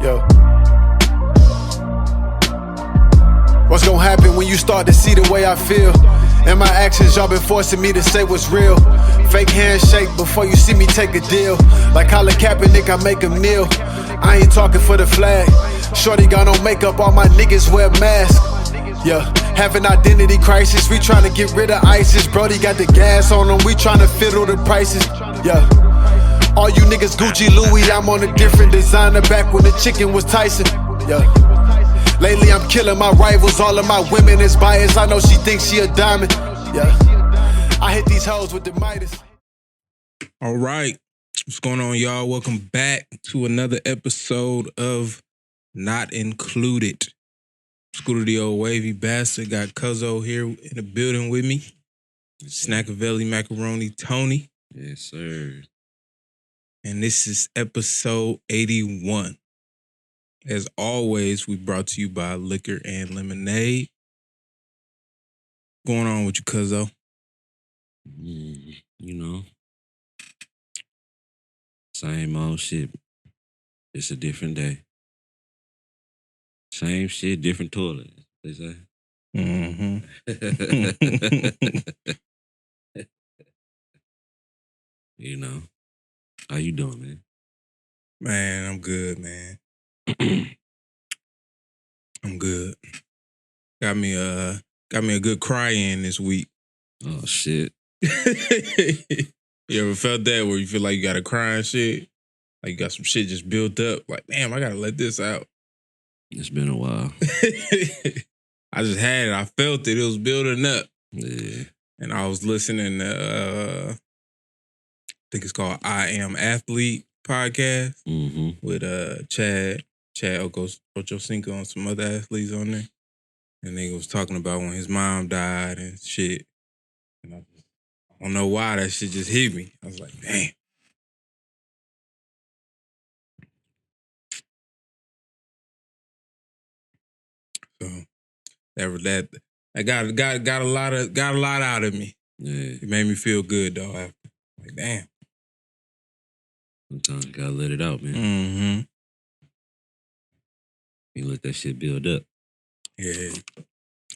Yo. What's gonna happen when you start to see the way I feel? And my actions, y'all been forcing me to say what's real. Fake handshake before you see me take a deal. Like Colin Kaepernick, I make him kneel. I ain't talking for the flag. Shorty got on makeup, all my niggas wear masks. Yeah, have an identity crisis. We tryna get rid of ISIS. Brody got the gas on them, we tryna fiddle the prices. Yeah. All you niggas Gucci Louis, I'm on a different designer back when the chicken was Tyson. Yeah. Lately I'm killing my rivals, all of my women is biased. I know she thinks she a diamond. Yeah. I hit these hoes with the Midas. All right. What's going on, y'all? Welcome back to another episode of Not Included. Skoota the old wavy bastard. Got Cuzzo here in the building with me. Snackavelli Macaroni Tony. Yes, sir. And this is episode 81. As always, we brought to you by Liquor and Lemonade. What's going on with you, Cuzzo? You know, same old shit. It's a different day. Same shit, different toilet, they say. Mm-hmm. You know, how you doing, man? Man, I'm good, man. I'm good. Got me a good cry in this week. Oh, shit. You ever felt that where you feel like you got to cry and shit? Like you got some shit just built up. Like, damn, I got to let this out. It's been a while. I just had it. I felt it. It was building up. Yeah. And I was listening to, I think it's called I Am Athlete podcast with Chad Ochocinco and some other athletes on there. And they was talking about when his mom died and shit. And I don't know why that shit just hit me. I was like, damn. So that got a lot out of me. Yeah. It made me feel good though. After. Like, damn. Sometimes you gotta let it out, man. Mm-hmm. You let that shit build up. Yeah.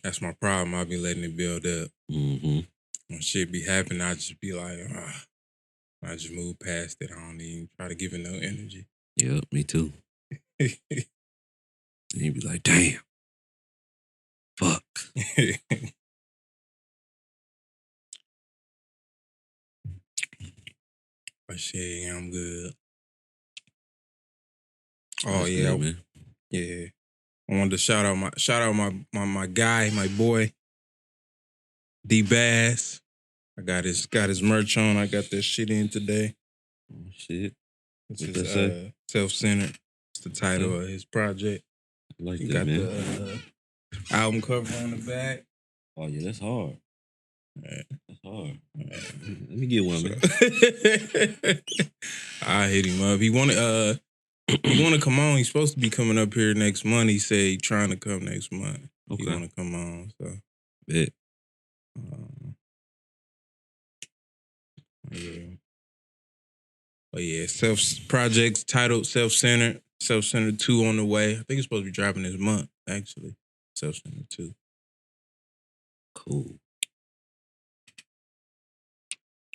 That's my problem. I be letting it build up. Mm-hmm. When shit be happening, I just be like, I just move past it. I don't even try to give it no energy. Yep, me too. And you be like, damn. Fuck. But shit, yeah, I'm good. That's yeah, good, man. Yeah. I wanted to shout out my guy, my boy, D Bass. I got his merch on. I got that shit in today. Oh, shit. It's What his, that say? Self-Centered. It's the title of his project. I like He that, got man. the album cover on the back. Oh, yeah, that's hard. Yeah. That's hard. Let me get one, man. I hit him up. He wanted to come on. He's supposed to be coming up here next month. He said he's trying to come next month. Okay. He want to come on. So, Bet. Yeah. But yeah, projects titled Self-Centered 2 on the way. I think it's supposed to be dropping this month, actually. Self-Centered 2. Cool.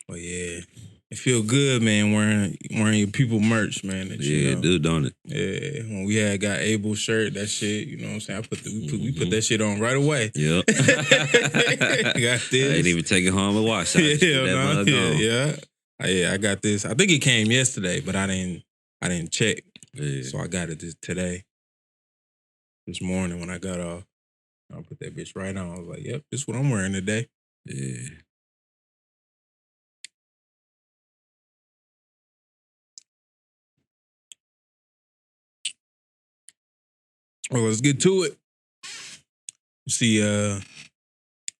But yeah, it feel good, man, wearing your people merch, man. That, Yeah, it do, don't it? Yeah, when we got Abel shirt, that shit, you know what I'm saying? We put that shit on right away. Yep. Got this. I ain't even take it home and wash it. Yeah. I got this. I think it came yesterday, but I didn't check. Yeah. So I got it today. This morning when I got off. I put that bitch right on. I was like, yep, this is what I'm wearing today. Yeah. Well, let's get to it. You see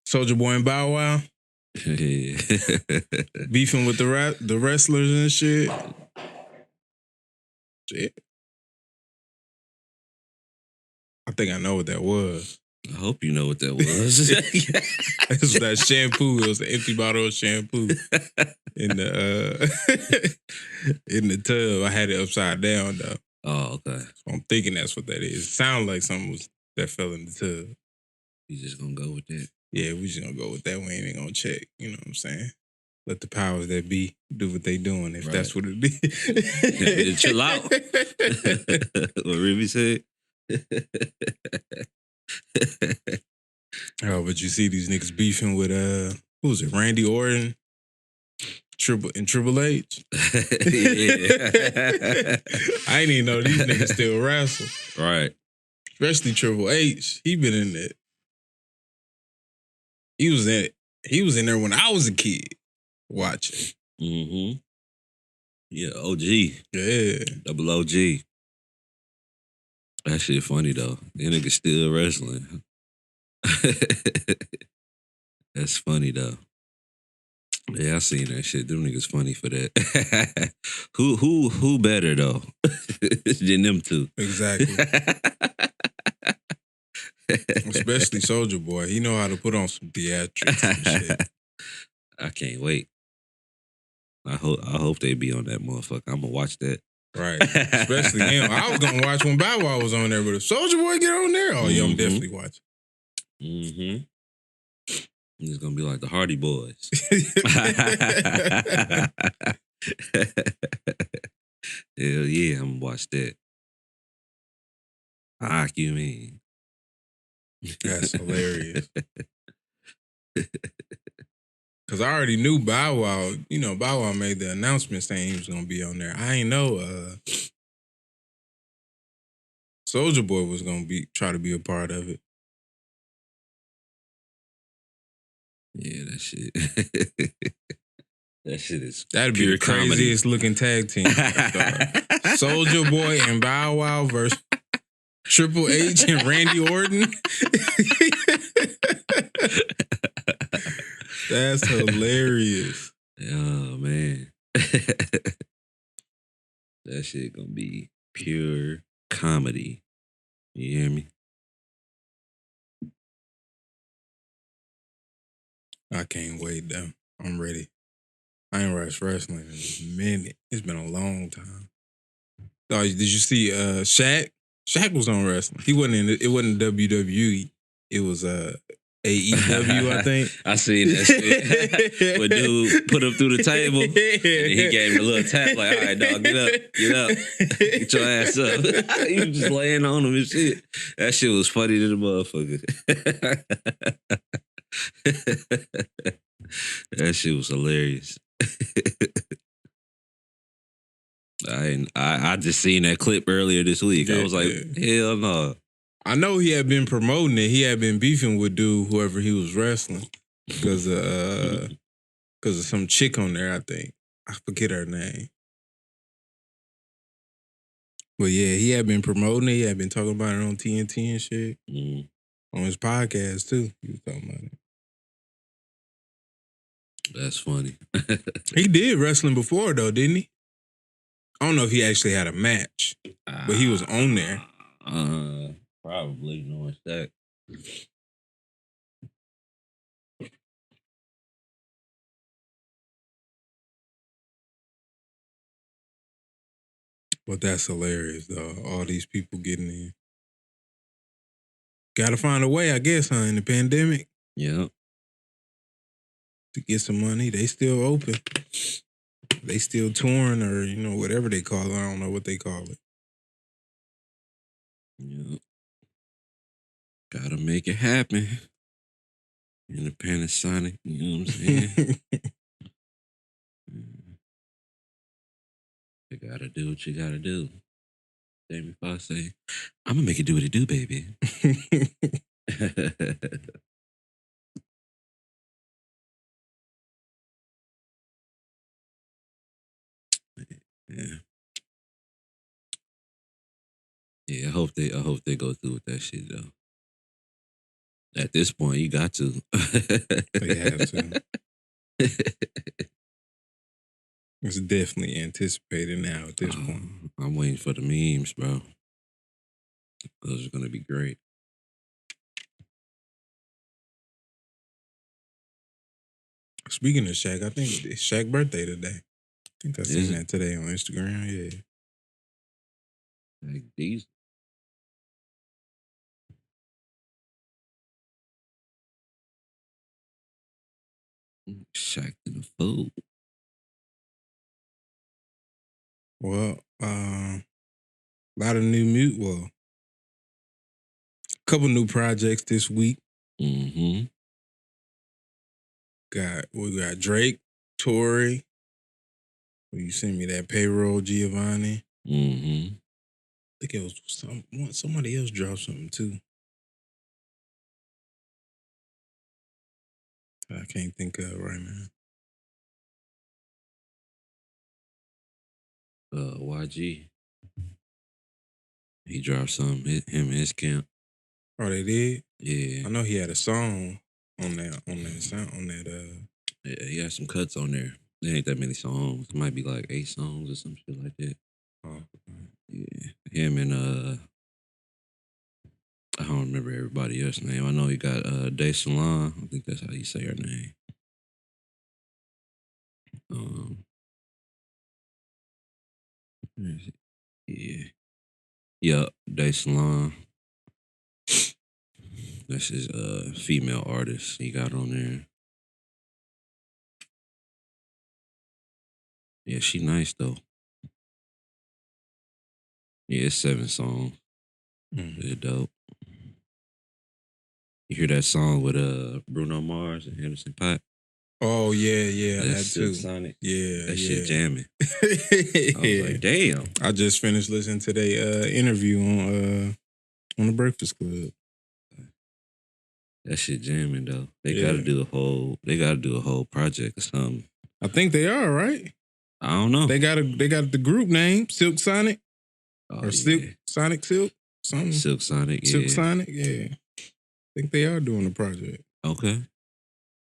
Soulja Boy Bow Wow beefing with the wrestlers and shit. Shit. I think I know what that was. I hope you know what that was. It was that shampoo. It was an empty bottle of shampoo in the in the tub. I had it upside down though. Oh, okay. So I'm thinking that's what that is. It sounds like something that fell in the tub. You just gonna go with that? Yeah, we just gonna go with that. We ain't even gonna check. You know what I'm saying? Let the powers that be do what they doing if that's what it is. Chill out. What Ruby said. Oh, but you see these niggas beefing with who was it? Randy Orton, Triple H. Yeah. I ain't even know these niggas still wrestle. Right. Especially Triple H. He been in it. He was in there when I was a kid watching. Mm-hmm. Yeah, OG. Yeah. Double OG. That shit funny though. That nigga still wrestling. That's funny though. Yeah, I seen that shit. Them niggas funny for that. Who better though than them two? Exactly. Especially Soulja Boy. He know how to put on some theatrics and shit. I can't wait. I hope they be on that motherfucker. I'm gonna watch that. Right. Especially him. I was gonna watch when Bow Wow was on there, but if Soulja Boy get on there, oh yeah, I'm definitely watching. Mm-hmm. It's gonna be like the Hardy Boys. Hell yeah, I'm gonna watch that. You mean? That's hilarious. Cause I already knew Bow Wow. You know, Bow Wow made the announcement saying he was gonna be on there. I ain't know Soulja Boy was gonna try to be a part of it. Yeah, that shit. That shit is That'd be the craziest looking tag team. Soulja Boy and Bow Wow versus Triple H and Randy Orton. That's hilarious. Oh man. That shit gonna be pure comedy. You hear me? I can't wait though. I'm ready. I ain't watched wrestling in a minute. It's been a long time. Oh, did you see Shaq? Shaq was on wrestling. He wasn't in it. It wasn't WWE. It was AEW, I think. I seen that shit. When dude put him through the table and he gave him a little tap like, all right, dog, get up. Get your ass up. He was just laying on him and shit. That shit was funny to the motherfucker. That shit was hilarious. I just seen that clip earlier this week. Yeah, I was like, hell no. I know he had been promoting it. He had been beefing with whoever he was wrestling because of some chick on there, I think. I forget her name. But yeah, he had been promoting it. He had been talking about it on TNT and shit. On his podcast too. He was talking about it. That's funny. He did wrestling before though, didn't he? I don't know if he actually had a match, but he was on there. Probably knowing that. But that's hilarious though. All these people getting in. Gotta find a way, I guess, huh? In the pandemic. Yeah. To get some money. They still open. They still touring or, whatever they call it. I don't know what they call it. Yeah. Gotta make it happen. Independent Sonic, you know what I'm saying? You gotta do what you gotta do. Jamie Foxx say, I'm gonna make it do what it do, baby. Yeah. Yeah, I hope they go through with that shit though. At this point, you got to. They have to. It's definitely anticipated now at this point. I'm waiting for the memes, bro. Those are gonna be great. Speaking of Shaq, I think it's Shaq's birthday today. I think I seen that today on Instagram. Yeah. Like these. Shack to the food. Well, a lot of new mute. Well, a couple new projects this week. Mm-hmm. We got Drake, Tory. You sent me that Payroll, Giovanni. Mm-hmm. I think it was somebody else dropped something too. I can't think of it right now. YG. He dropped something. Him and his camp. Oh, they did? Yeah. I know he had a song on that sound on that. Yeah, he had some cuts on there. There ain't that many songs. It might be like 8 songs or some shit like that. Oh, Yeah. Him and I don't remember everybody else's name. I know he got Day Salon. I think that's how you say her name. Where is it? Yeah. Yup, Day Salon. That's his female artist he got on there. Yeah, she nice though. Yeah, it's 7 songs. Mm-hmm. They're dope. You hear that song with Bruno Mars and Henderson .Paak? Oh yeah, That's that too. Sonic. Yeah, That shit jamming. I I was like, damn. I just finished listening to their interview on the Breakfast Club. That shit jamming though. They Yeah. gotta do a whole project or something. I think they are, right? I don't know. They got the group name, Silk Sonic. Oh, Or Silk Sonic Silk? Something. Silk Sonic, yeah. Silk Sonic, yeah. I think they are doing the project. Okay.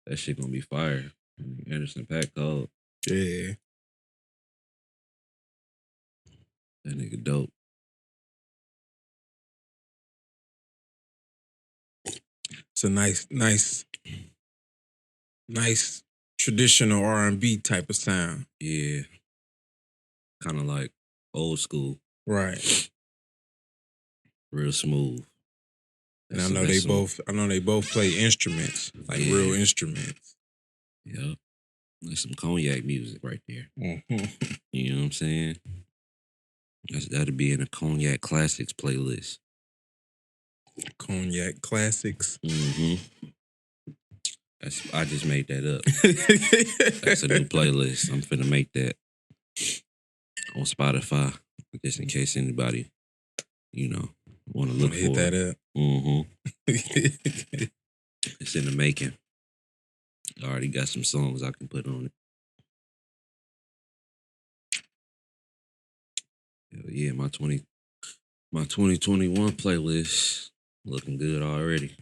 That shit gonna be fire. Anderson .Paak called. Yeah. That nigga dope. It's a nice traditional R&B type of sound. Yeah. Kind of like old school. Right. Real smooth. And I know they both play instruments, like real instruments. Yep. That's some cognac music right there. Mm-hmm. You know what I'm saying? That'd be in a cognac classics playlist. Cognac classics. Mm-hmm. I just made that up. That's a new playlist. I'm finna make that on Spotify, just in case anybody, want to look for hit that up. Mm-hmm. It's in the making. I already got some songs I can put on it. Hell yeah, my 2021 playlist looking good already.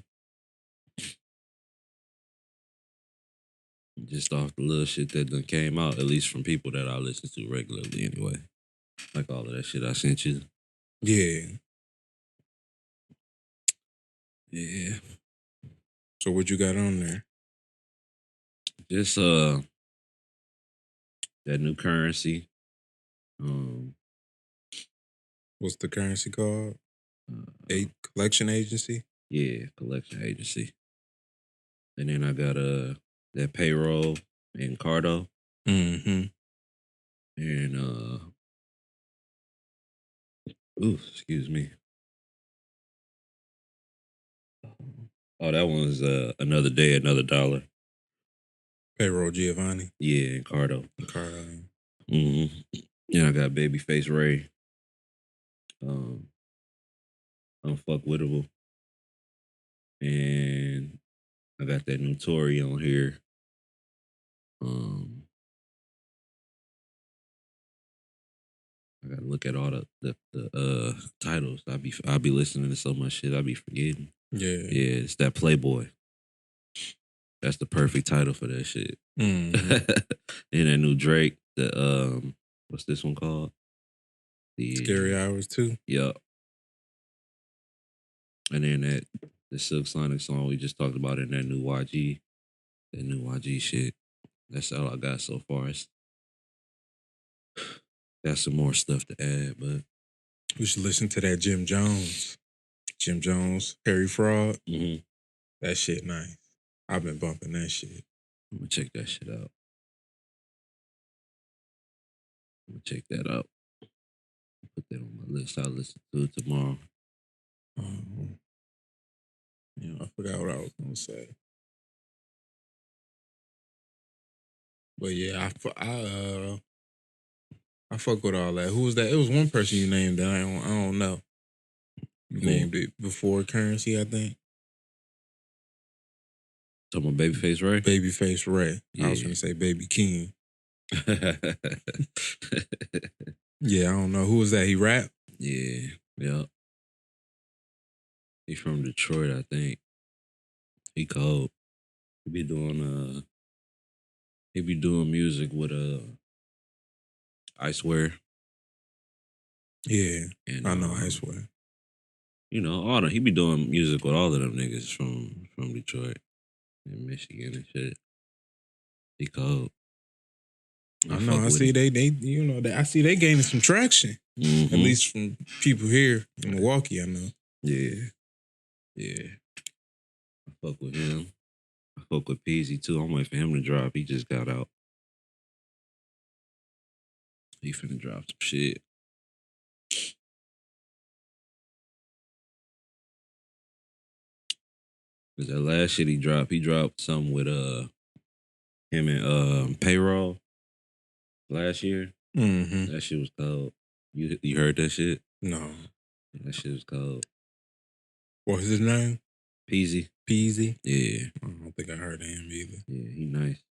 Just off the little shit that done came out, at least from people that I listen to regularly anyway. Like all of that shit I sent you. Yeah. Yeah. So what you got on there? Just that new Currency. What's the Currency called? Collection Agency? Yeah, Collection Agency. And then I got that Payroll and Cardo. Mm-hmm. And excuse me. Oh, that one's Another Day, Another Dollar. Payroll Giovanni. Yeah, and Cardo. Cardo. Mm-hmm. Yeah, I got Babyface Ray. Unfuckwittable. And I got that new Tory on here. I gotta look at all the titles. I'll be listening to so much shit I be forgetting. Yeah. Yeah, it's that Playboy. That's the perfect title for that shit. Mm-hmm. And that new Drake, what's this one called? Scary Hours 2. Yup. And then the Silk Sonic song we just talked about in that new YG shit. That's all I got so far. Got some more stuff to add, but We should listen to that Jim Jones, Harry Fraud. Mm-hmm. That shit nice. I've been bumping that shit. I'm gonna check that shit out. Check that out. Put that on my list. I'll listen to it tomorrow. I forgot what I was gonna say. But yeah, I fuck with all that. Who was that? It was one person you named that I don't know. You named it before Currency, I think. Talking about Babyface Ray? Babyface Ray. Yeah. I was gonna say Baby King. Yeah, I don't know. Who was that? He rap? Yeah. He's from Detroit, I think. He cold. He be doing music with I Swear. Yeah. And, I know I Swear. You know, he be doing music with all of them niggas from Detroit and Michigan and shit. He cold. I know. I see they I see they gaining some traction. Mm-hmm. At least from people here in Milwaukee, I know. Yeah. I fuck with him. I fuck with Peasy too. I'm waiting for him to drop. He just got out. He finna drop some shit. Cause that last shit he dropped something with him and Payroll last year. Mm-hmm. That shit was cold. You heard that shit? No. That shit was cold. What was his name? Peasy. Peasy? Yeah. I don't think I heard of him either. Yeah, he nice.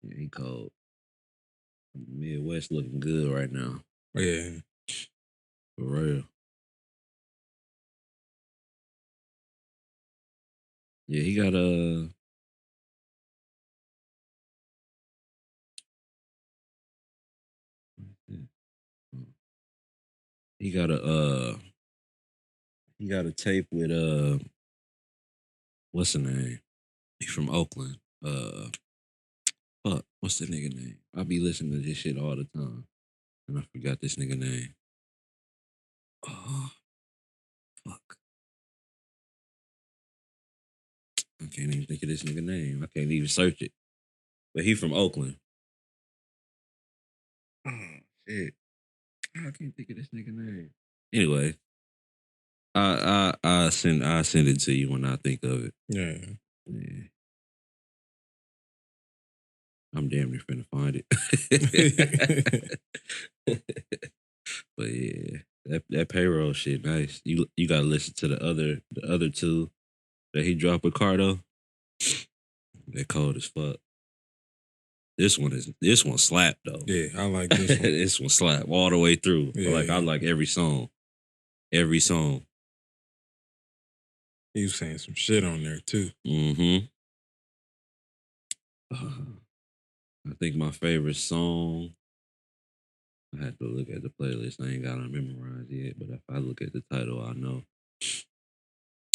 Yeah, he cold. Midwest looking good right now. Yeah. For real. Yeah, he got he got a tape with what's the name? He from Oakland. Fuck, what's the nigga name? I be listening to this shit all the time. And I forgot this nigga name. Oh, fuck. I can't even think of this nigga name. I can't even search it. But he from Oakland. Oh, shit. I can't think of this nigga name. Anyway, I send it to you when I think of it. Yeah. I'm damn near finna find it. But yeah, that Payroll shit nice. You gotta listen to the other two that he dropped with Cardo. That cold as fuck. This one slap though. Yeah, I like this one. This one slap all the way through. Yeah. I like every song. Every song. He was saying some shit on there too. Mm-hmm. I think my favorite song, I had to look at the playlist. I ain't got it memorized yet, but if I look at the title, I know.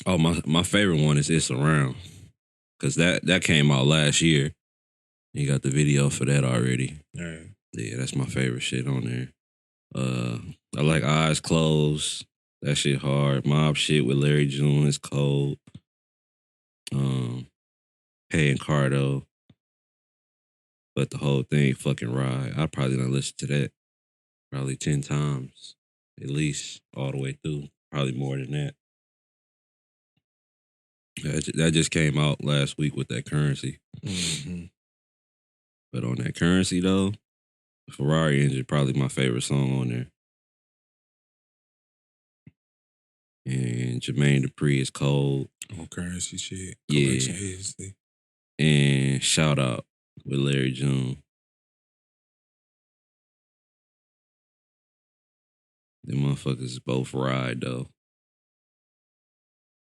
Oh, my favorite one is It's Around. Because that came out last year. You got the video for that already. Yeah, that's my favorite shit on there. I like Eyes Closed. That shit hard. Mob Shit with Larry June is cold. Pay and Cardo. But the whole thing fucking ride. I probably done listen to that probably 10 times. At least all the way through. Probably more than that. That just came out last week with that Currency. Mm-hmm. But on that Currency though, Ferrari Engine probably my favorite song on there. And Jermaine Dupri is cold. On Currency shit. Yeah. Collection Agency. And Shout Out with Larry June. Them motherfuckers both ride though.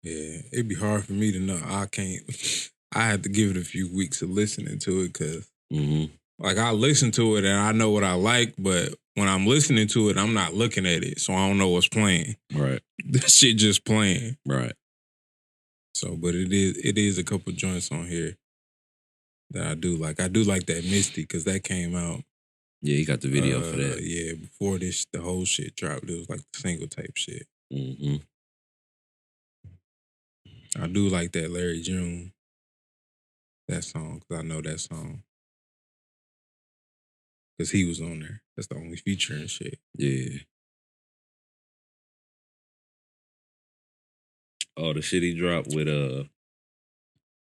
Yeah, it'd be hard for me to know. I had to give it a few weeks of listening to it because, like, I listen to it and I know what I like, but when I'm listening to it, I'm not looking at it, so I don't know what's playing. Right. That shit just playing. Right. So, but it is a couple joints on here that I do like. I do like that Misty because that came out. Yeah, he got the video for that. Yeah, before the whole shit dropped, it was like the single tape shit. Mm-hmm. I do like that Larry June, that song, because I know that song. Because he was on there. That's the only feature and shit. Yeah. Oh, the shit he dropped with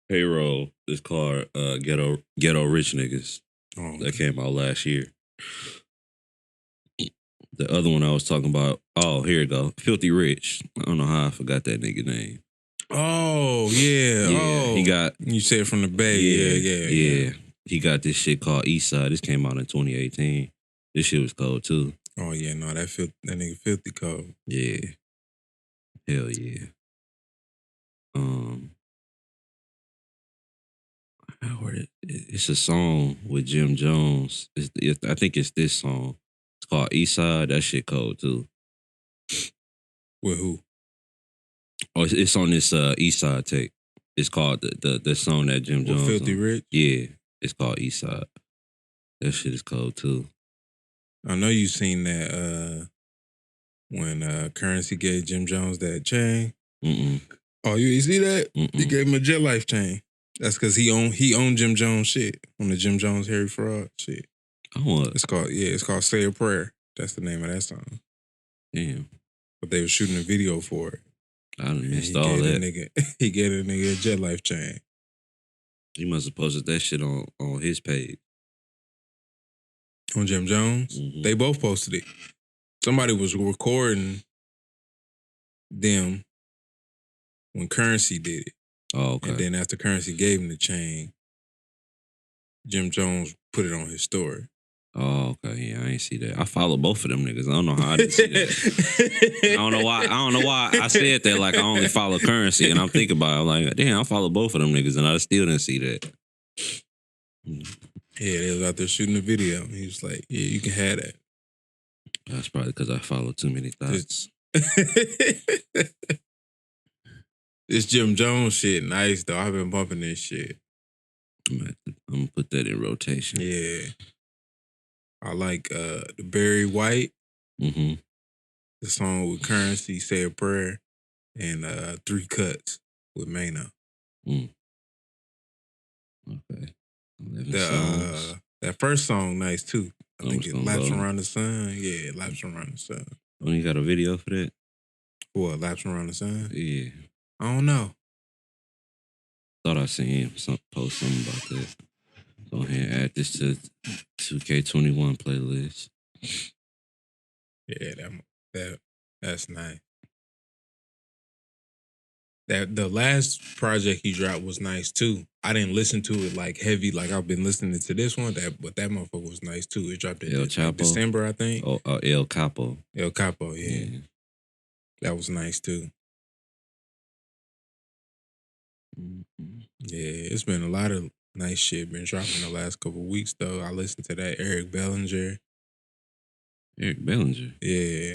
Payroll is called Ghetto Rich Niggas. Oh, That came out last year. The other one I was talking about, oh, here it go. Filthy Rich. I don't know how I forgot that nigga name. Oh, yeah. Oh, he got... You said from the Bay. Yeah. He got this shit called Eastside. This came out in 2018. This shit was cold, too. Oh, yeah. No, that nigga Filthy cold. Yeah. Hell yeah. It's a song with Jim Jones. I think it's this song. It's called Eastside. That shit cold too. With who? Oh, it's on this Eastside tape. It's called the song that Jim Jones. Filthy on. Rich? Yeah, it's called Eastside. That shit is cold too. I know you seen that when Currency gave Jim Jones that chain. Mm-mm. Oh, you see that? Mm-mm. He gave him a Jet Life chain. That's because he owned Jim Jones shit on the Jim Jones Harry Fraud shit. It's called Say a Prayer. That's the name of that song. Damn. But they were shooting a video for it. I done missed all that. He gave a nigga a Jet Life chain. He must have posted that shit on his page. On Jim Jones? Mm-hmm. They both posted it. Somebody was recording them when Currency did it. Oh, okay. And then after Currency gave him the chain, Jim Jones put it on his story. Oh, okay. Yeah, I ain't see that. I follow both of them niggas. I don't know how I didn't see that. I don't know why I said that like I only follow Currency, and I'm thinking about it. I'm like, damn, I follow both of them niggas, and I still didn't see that. Yeah, they was out there shooting the video. He was like, yeah, you can have that. That's probably because I follow too many thoughts. This Jim Jones shit nice, though. I've been bumping this shit. I'm going to put that in rotation. Yeah. I like the Barry White. Mm-hmm. The song with Currency, Say a Prayer, and 3 Cuts with Mano. Mm. Okay. 11 songs. That first song nice, too. I think it Laps go. Around the Sun. Yeah, Laps Around the Sun. Oh, you got a video for that? What, Laps Around the Sun? Yeah. I don't know. Thought I seen him post something about that. Go ahead and add this to 2K21 playlist. Yeah, that's nice. The last project he dropped was nice too. I didn't listen to it like heavy, like I've been listening to this one. But that motherfucker was nice too. It dropped in December, I think. Oh, El Capo. El Capo, yeah. That was nice too. Mm-hmm. Yeah, it's been a lot of nice shit been dropping the last couple of weeks though. I listened to that Eric Bellinger. Eric Bellinger? Yeah.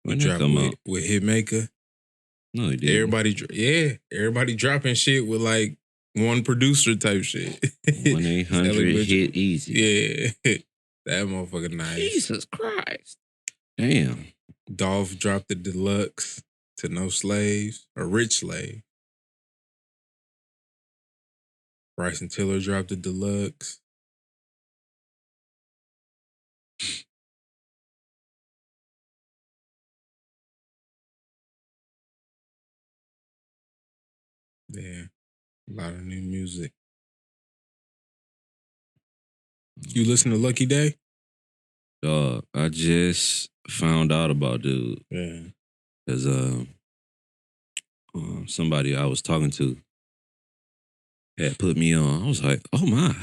When that come out? With Hitmaker. No, he didn't. Everybody dropping shit with like one producer type shit. 1-800 hit easy. Yeah. That motherfucker nice. Jesus Christ. Damn. Dolph dropped the deluxe to No Slaves, or Rich Slave. Bryson Tiller dropped the deluxe. Yeah, a lot of new music. You listen to Lucky Day? Dog, I just found out about dude. Yeah. Because somebody I was talking to had put me on. I was like, oh my,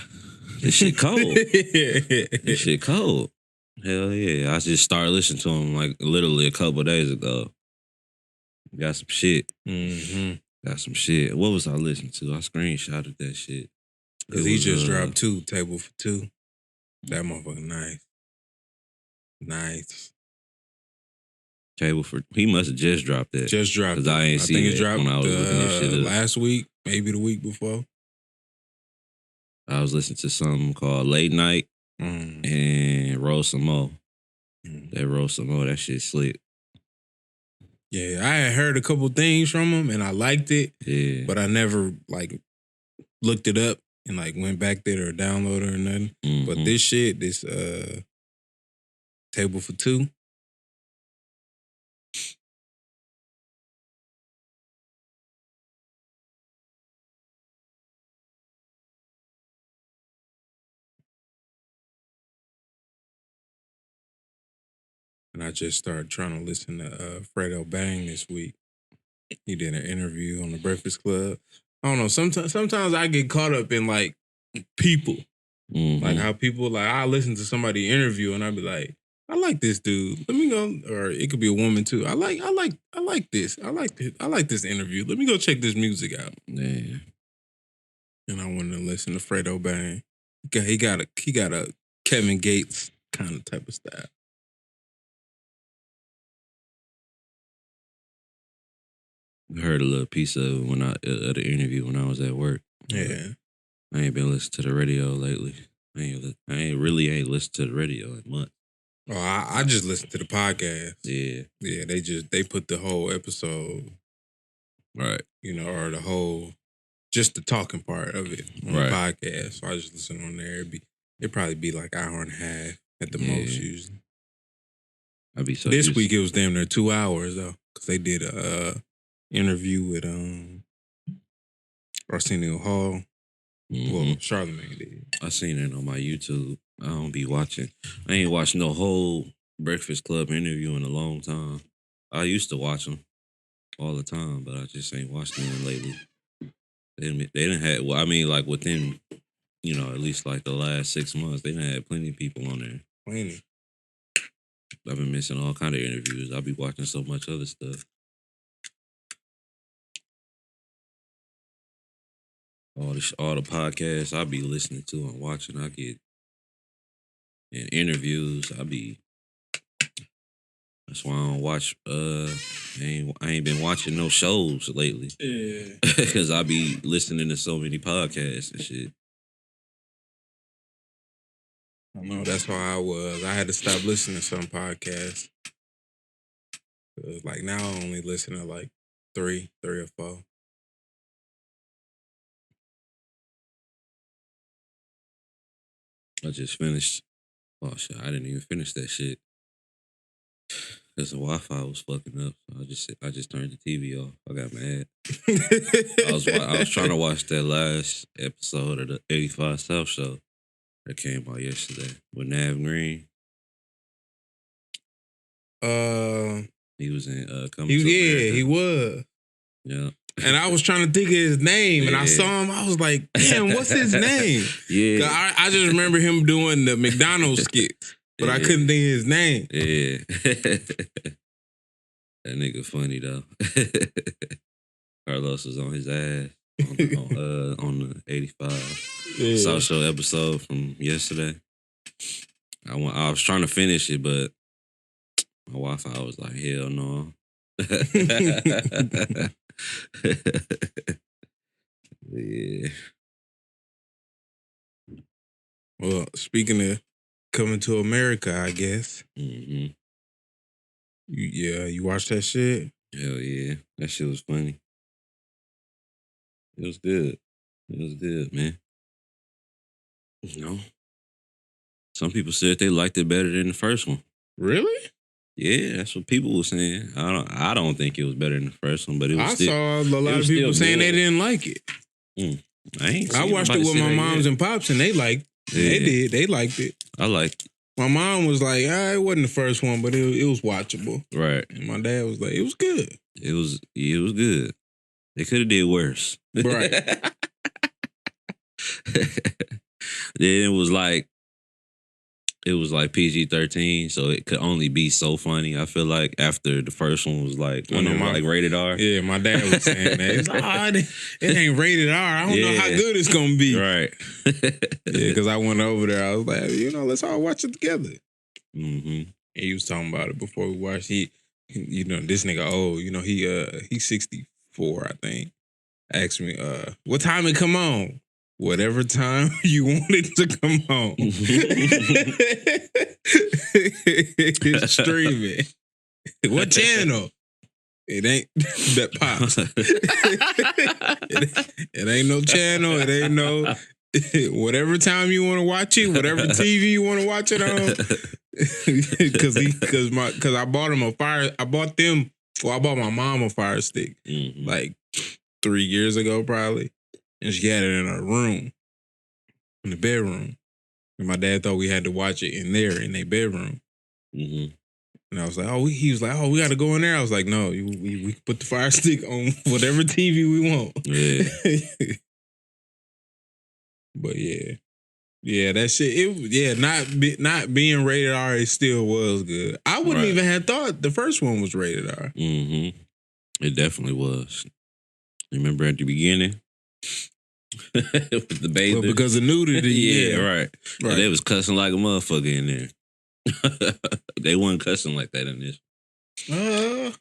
this shit cold. This shit cold. Hell yeah. I just started listening to him like literally a couple of days ago. Got some shit. Mm-hmm. Got some shit. What was I listening to? I screenshotted that shit. Because he just dropped 2, Table for 2. That motherfucker nice. Nice. He must have just dropped that. Just dropped it. Because I ain't seen it dropped when I was looking at shit up. Last week, maybe the week before. I was listening to something called Late Night and Roll Some More. That Roll Some More, that shit slick. Yeah, I had heard a couple things from him and I liked it. Yeah. But I never like looked it up and like went back there or downloaded or nothing. Mm-hmm. But this shit, this Table for Two. And I just started trying to listen to Fredo Bang this week. He did an interview on the Breakfast Club. I don't know. Sometimes I get caught up in like people, like how people like I listen to somebody interview and I be like, I like this dude. Let me go, or it could be a woman too. I like this. I like this interview. Let me go check this music out. Yeah. And I wanted to listen to Fredo Bang. He got a Kevin Gates kind of type of style. I heard a little piece of it of the interview when I was at work. Yeah. I ain't been listening to the radio lately. I ain't listened to the radio in months. Oh, I just listened to the podcast. Yeah. Yeah, they put the whole episode, right? You know, or the whole, just the talking part of it on the podcast. So I just listen on there. It'd probably be like an hour and a half at the most usually. I'd be so. This week it was damn near 2 hours though, because they did a interview with Arsenio Hall. Well, Charlamagne did. I seen it on my YouTube. I don't be watching. I ain't watched no whole Breakfast Club interview in a long time. I used to watch them all the time, but I just ain't watched them lately. They didn't have. Well, I mean, like within, you know, at least like the last 6 months, they done had plenty of people on there. Plenty. I've been missing all kind of interviews. I be watching so much other stuff. All the podcasts I be listening to and watching, I get in interviews. That's why I don't watch. I ain't been watching no shows lately. Yeah, because I be listening to so many podcasts and shit. I know that's how I was. I had to stop listening to some podcasts. Like now, I only listen to like three or four. I just finished. Oh shit! I didn't even finish that shit because the Wi-Fi was fucking up. So I just turned the TV off. I got mad. I was trying to watch that last episode of the 85 South show that came out yesterday with Nav Green. He was in Coming to America. He was. Yeah. And I was trying to think of his name, and I saw him. I was like, "Damn, what's his name?" Yeah, I just remember him doing the McDonald's skits, but I couldn't think of his name. Yeah, that nigga funny though. Carlos was on his ass on the 85 South Show episode from yesterday. I was trying to finish it, but my Wi-Fi was like, hell no. Yeah. Well, speaking of Coming to America, I guess. Mm-hmm. You watched that shit? Hell yeah. That shit was funny. It was good. It was good, man. You know? Some people said they liked it better than the first one. Really? Yeah, that's what people were saying. I don't think it was better than the first one, but it was. I saw a lot of people saying they didn't like it. I watched it with my moms and pops, and they liked. Yeah. They did. They liked it. I liked it. My mom was like, it wasn't the first one, but it was watchable. Right. And my dad was like, it was good. It was good. They could have did worse. Right. Then it was like PG-13, so it could only be so funny. I feel like after the first one was like rated R. Yeah, my dad was saying that. It's like, it ain't rated R. I don't know how good it's gonna be. Right. Yeah, because I went over there. I was like, let's all watch it together. Mm-hmm. And he was talking about it before we watched. This nigga old. He's 64, I think. Asked me, what time it come on? whatever time you want it to come on. Stream it. What channel? It ain't that pops. It ain't no channel. It ain't no whatever time you want to watch it, whatever TV you want to watch it on. Because I bought him a fire. I bought my mom a Fire Stick like 3 years ago probably, and she had it in her room, in the bedroom. And my dad thought we had to watch it in their bedroom. Mm-hmm. And I was like, he was like, we got to go in there. I was like, no, we put the Fire Stick on whatever TV we want. Yeah. But yeah, that shit. Not being rated R, it still was good. I wouldn't even have thought the first one was rated R. Mm-hmm. It definitely was. Remember at the beginning with the baby, because of nudity. Yeah, right. And they was cussing like a motherfucker in there. They wasn't cussing like that in this. Yeah,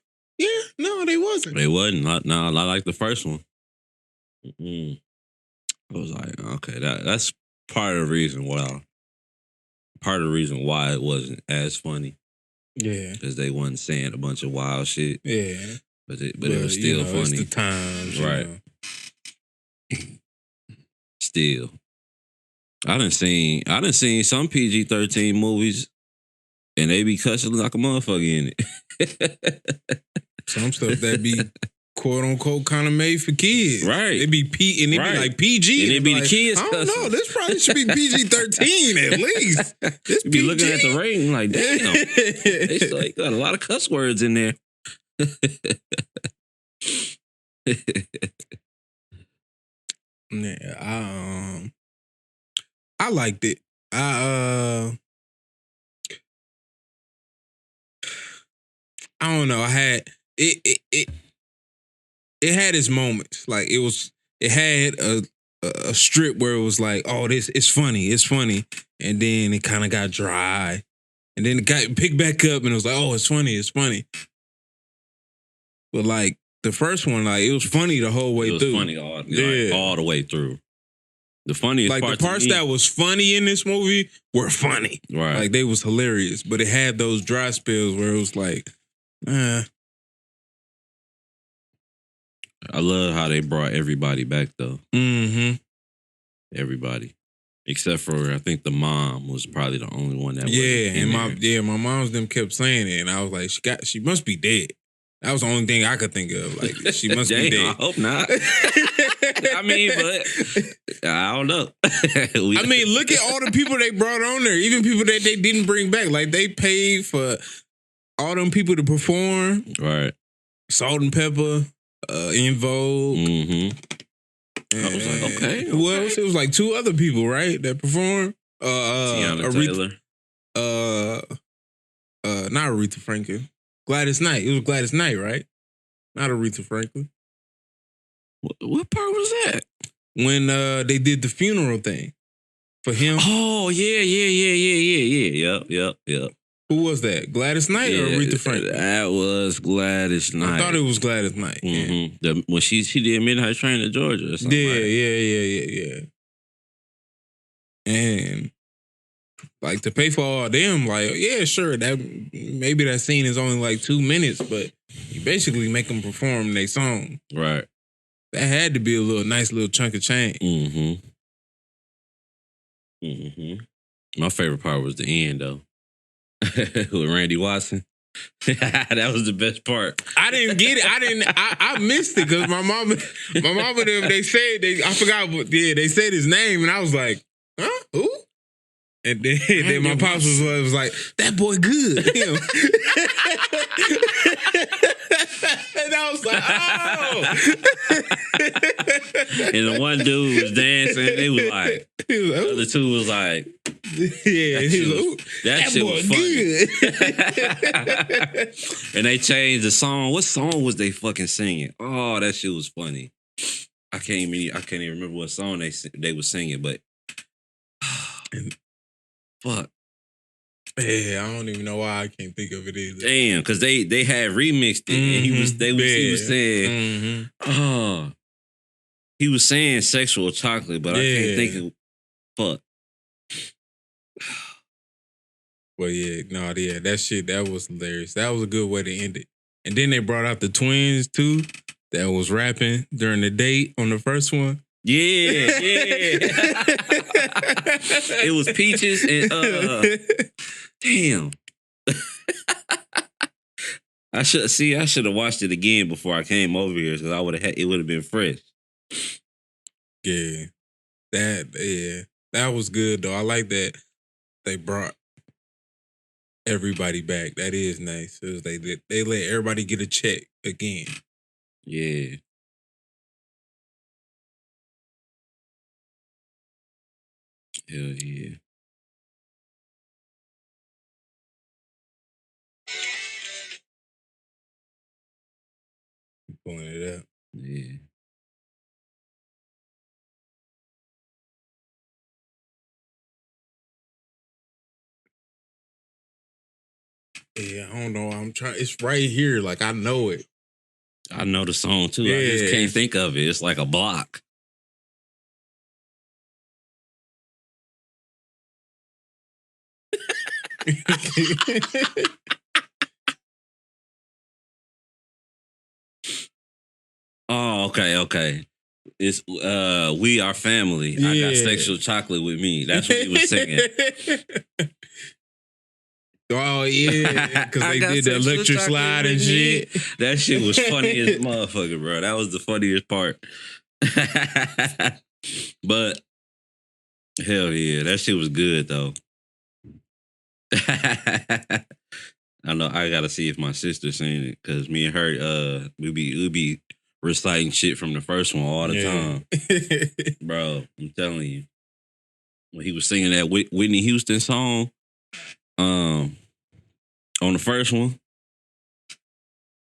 no, they wasn't. They wasn't. Not like the first one. I was like, okay, that's part of the reason why. Part of the reason why it wasn't as funny. Yeah, because they wasn't saying a bunch of wild shit. Yeah, but it was still funny. It's the times, right? Still, I done seen some PG-13 movies. And they be cussing like a motherfucker in it. Some stuff that be quote unquote kind of made for kids. Right. It be be like PG. And it be the kids I cussing. don't know. This probably should be PG-13 at least. This you be looking at the rating like, damn. They like, got a lot of cuss words in there. Yeah, I liked it. I don't know. I had it had its moments. Like it had a strip where it was like, oh, it's funny, and then it kind of got dry, and then it got picked back up, and it was like, oh, it's funny. But like the first one, like it was funny the whole way through. It was funny all the way through. The funniest like the parts that was funny in this movie were funny, right? Like they was hilarious, but it had those dry spells where it was like. I love how they brought everybody back though. Mm-hmm. Everybody, except for I think the mom was probably the only one that. My mom's them kept saying it, and I was like, she must be dead. That was the only thing I could think of. Like she must be dead. I hope not. I mean, but I don't know. I mean, look at all the people they brought on there, even people that they didn't bring back. Like they paid for. All them people to perform, right? Salt and Pepper, In Vogue. Mm-hmm. I was like, okay. Who else? It was like 2 other people, right? That performed. Tiana Taylor. Not Aretha Franklin. Gladys Knight. It was Gladys Knight, right? Not Aretha Franklin. What part was that? When they did the funeral thing for him. Oh yeah. Yep. Who was that? Gladys Knight or Aretha Franklin? That was Gladys Knight. I thought it was Gladys Knight. Mm-hmm. When she did Midnight Train to Georgia or something. Yeah. And like to pay for all them, like, yeah, sure, that maybe that scene is only like 2 minutes, but you basically make them perform their song. Right. That had to be a nice little chunk of change. Mm-hmm. My favorite part was the end though. With Randy Watson. That was the best part. I didn't get it. I missed it because my mama them, they said I forgot they said his name and I was like, huh? Who? And then my pops was like, that boy good. And I was like, oh. And the one dude was dancing. They was like, the other two was like, yeah, that shit was funny. And they changed the song. What song was they fucking singing? Oh, that shit was funny. I can't even remember what song they was singing, but fuck. Yeah, I don't even know why I can't think of it either. Damn, because they had remixed it, and he was saying, He was saying sexual chocolate, but I can't think of fuck. Well, that shit, that was hilarious. That was a good way to end it. And then they brought out the twins too, that was rapping during the date on the first one. Yeah. It was Peaches and damn. I should have watched it again before I came over here because it would have been fresh. Yeah. That was good though. I like that they brought everybody back. That is nice. It was they let everybody get a check again. Yeah. Hell yeah. Pulling it up. Yeah. Yeah, I don't know. I'm trying. It's right here. Like, I know it. I know the song too. I just can't think of it. It's like a block. Oh, okay. It's We Are Family. I got sexual chocolate with me. That's what he was singing. Oh yeah, because they did the electric slide and shit. That shit was funny as a motherfucker, bro. That was the funniest part. But hell yeah, that shit was good though. I know I gotta see if my sister seen it because me and her, we be reciting shit from the first one all the time, bro. I'm telling you, when he was singing that Whitney Houston song, on the first one,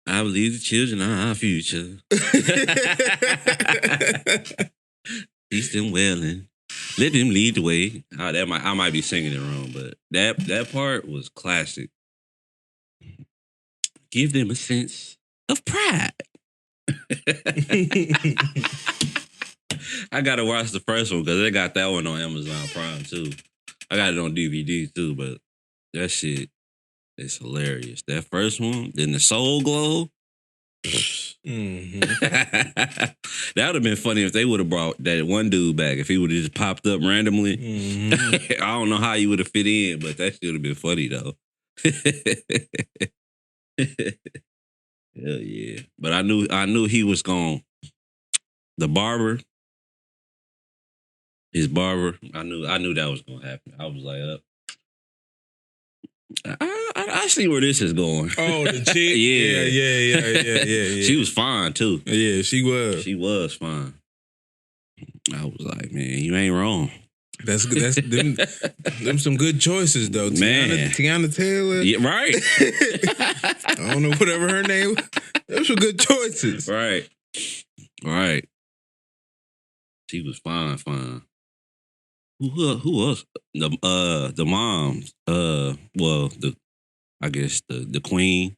I believe the children are our future. Teach them well and let them lead the way. I might be singing it wrong, but that part was classic. Give them a sense of pride. I gotta watch the first one because they got that one on Amazon Prime too. I got it on DVD too, but that shit is hilarious. That first one, then the Soul Glow. Mm-hmm. That would have been funny if they would have brought that one dude back. If he would have just popped up randomly. Mm-hmm. I don't know how you would have fit in, but that should have been funny though. Hell yeah! But I knew he was gone. The barber, his barber. I knew that was gonna happen. I was like, I see where this is going. Oh, the chick? Yeah. She was fine too. Yeah, she was. She was fine. I was like, man, you ain't wrong. That's them some good choices though. Man. Tiana Taylor. Yeah, right. I don't know, whatever her name. Those were good choices. Right. She was fine. Who else? The moms. I guess the queen.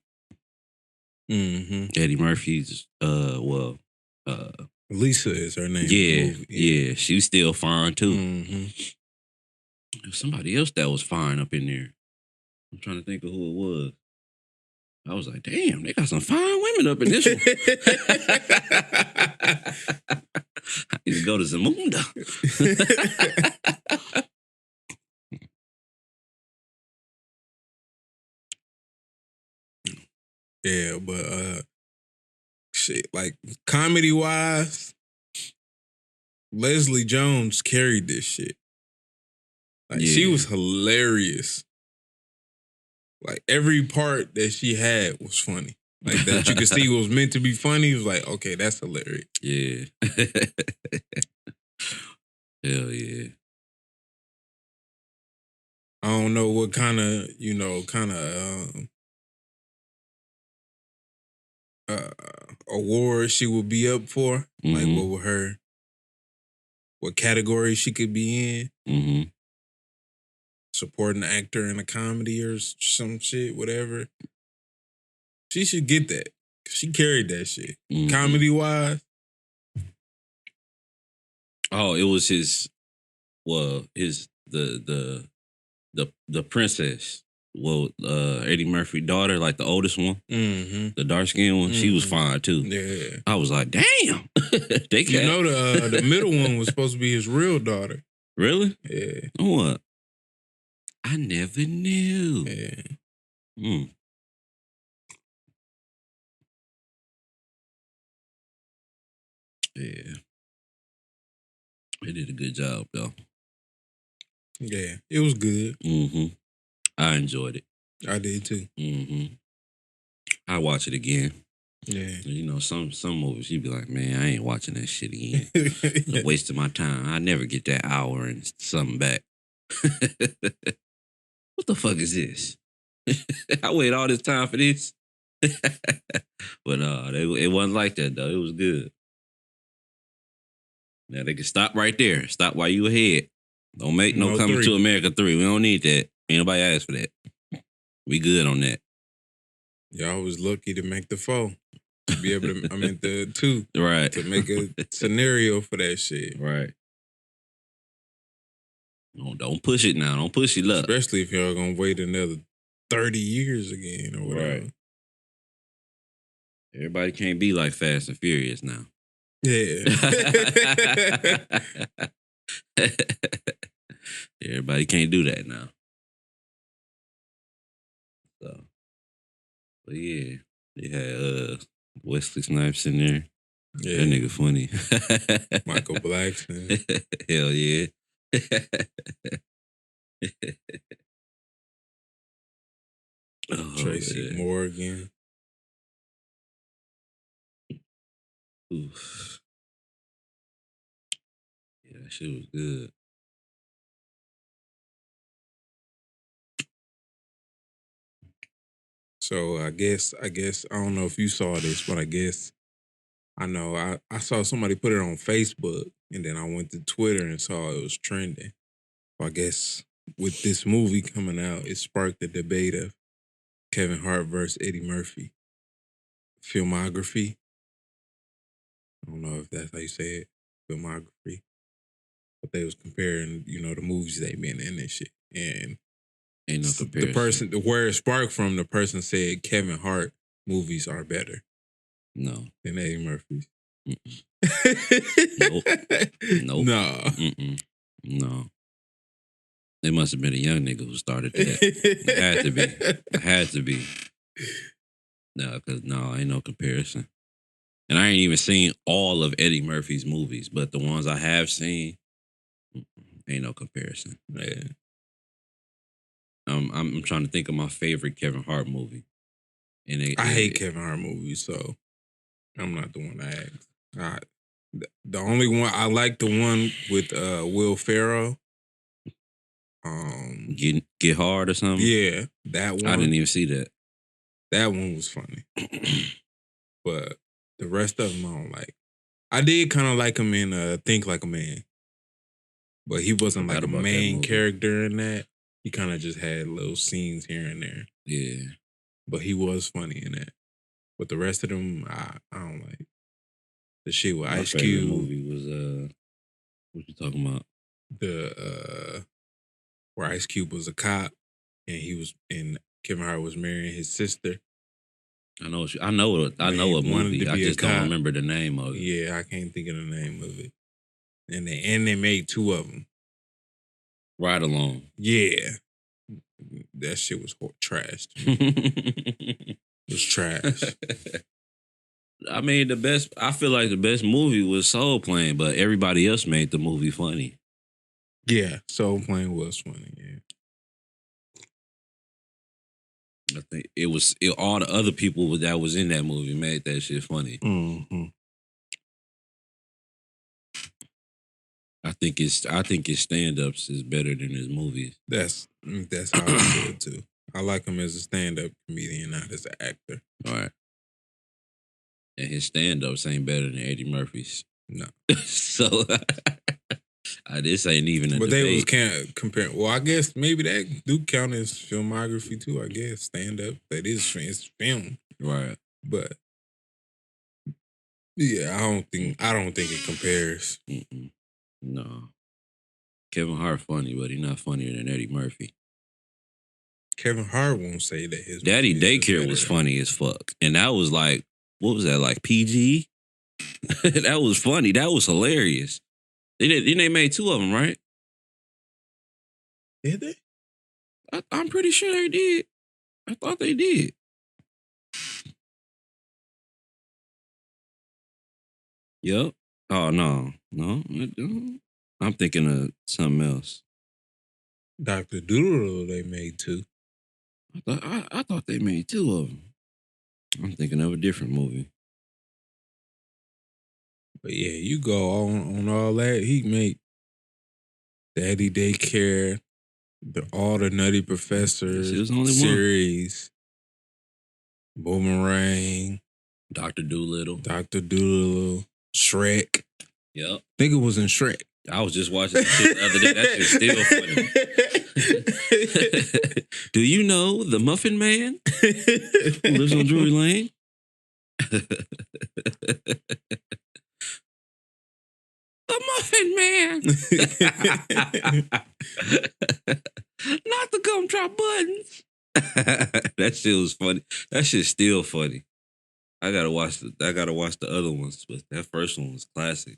Mm-hmm. Eddie Murphy's. Lisa is her name. Yeah. She's still fine too. Mm-hmm. There's somebody else that was fine up in there. I'm trying to think of who it was. I was like, damn, they got some fine women up in this one. I need to go to Zamunda. Yeah, but shit, like comedy wise, Leslie Jones carried this shit. Like she was hilarious. Like every part that she had was funny. Like that you could see was meant to be funny. It was like, okay, that's hilarious. Yeah. Hell yeah. I don't know what kind of award she would be up for. Mm-hmm. Like what category she could be in. Mm-hmm. Supporting actor in a comedy or some shit, whatever. She should get that. She carried that shit. Mm-hmm. Comedy wise, Oh, it was his. Well, his the princess. Well, Eddie Murphy's daughter, like the oldest one, the dark skinned one. She was fine too. Yeah. I was like, damn. They You know the middle one was supposed to be his real daughter. Really? Yeah. What? I never knew. Yeah. Yeah. They did a good job, though. Yeah. It was good. I enjoyed it. I did too. I watch it again. Yeah. You know, some movies you be like, man, I ain't watching that shit again. It's a waste of my time. I never get that hour and something back. What the fuck is this? I wait all this time for this. But it wasn't like that though. It was good. Now they can stop right there. Stop while you ahead. Don't make no Coming 3. to America 3. We don't need that. Ain't nobody asked for that. We good on that. Y'all was lucky to make the 4. To be able to, the 2. Right. To make a scenario for that shit. Right. Don't push it now. Don't push your luck. Especially if y'all gonna wait another 30 years again or whatever. Right. Everybody can't be like Fast and Furious now. Yeah. Everybody can't do that now. So, but yeah, they had Wesley Snipes in there. Yeah. That nigga funny. Michael Blackson. Hell yeah. Tracy Morgan. Oof. Yeah, that shit was good. So I guess I don't know if you saw this, but I know I saw somebody put it on Facebook, and then I went to Twitter and saw it was trending. So I guess with this movie coming out, it sparked the debate of Kevin Hart versus Eddie Murphy. Filmography. I don't know if that's how you say it. Filmography. But they was comparing, the movies they been in and shit. And ain't no comparison. Where it sparked from, the person said Kevin Hart movies are better. No. Than Eddie Murphy's. Nope. No. No. It must have been a young nigga who started that. It had to be. No, because ain't no comparison. And I ain't even seen all of Eddie Murphy's movies, but the ones I have seen, ain't no comparison. Yeah. I'm trying to think of my favorite Kevin Hart movie. And I hate Kevin Hart movies, so I'm not the one to ask. The only one I like, the one with Will Ferrell. Get Hard or something? Yeah, that one. I didn't even see that. That one was funny. But the rest of them I don't like. I did kind of like him in Think Like a Man. But he wasn't like a main character in that. He kind of just had little scenes here and there. Yeah. But he was funny in that. But the rest of them, I don't like. The shit with Ice Cube. Movie was what you talking about? The where Ice Cube was a cop and Kevin Hart was marrying his sister. I know a movie. I just don't remember the name of it. Yeah, I can't think of the name of it. And they made 2 of them. Ride Along. Yeah. That shit was trash. It was trash. I mean, I feel like the best movie was Soul Plane, but everybody else made the movie funny. Yeah, Soul Plane was funny, yeah. I think all the other people that was in that movie made that shit funny. Mm-hmm. I think his stand-ups is better than his movies. That's how I feel too. I like him as a stand-up comedian, not as an actor. All right. And his stand-ups ain't better than Eddie Murphy's. No. So this ain't even a But debate. they was comparing. Well, I guess maybe that do count as filmography too. I guess stand-up. That is it's film. Right. But yeah, I don't think it compares. Mm-mm. No. Kevin Hart funny, but he's not funnier than Eddie Murphy. Kevin Hart won't say that his Daddy movie is Daycare was funny as fuck. And that was like, what was that, like PG? That was funny. That was hilarious. They made 2 of them, right? Did they? I'm pretty sure they did. I thought they did. Yep. Oh, no. No. I'm thinking of something else. Dr. Doodle, they made 2. I thought they made 2 of them. I'm thinking of a different movie. But yeah, you go on all that. He made Daddy Daycare, all the Nutty Professors It was only series, Boomerang, Dr. Doolittle. Dr. Doolittle, Shrek. Yep. I think it was in Shrek. I was just watching that shit the other day. That shit's still funny. Do you know the Muffin Man who lives on Drury Lane? The Muffin Man. Not the gumdrop buttons. That shit was funny. That shit's still funny. I gotta watch the other ones, but that first one was classic.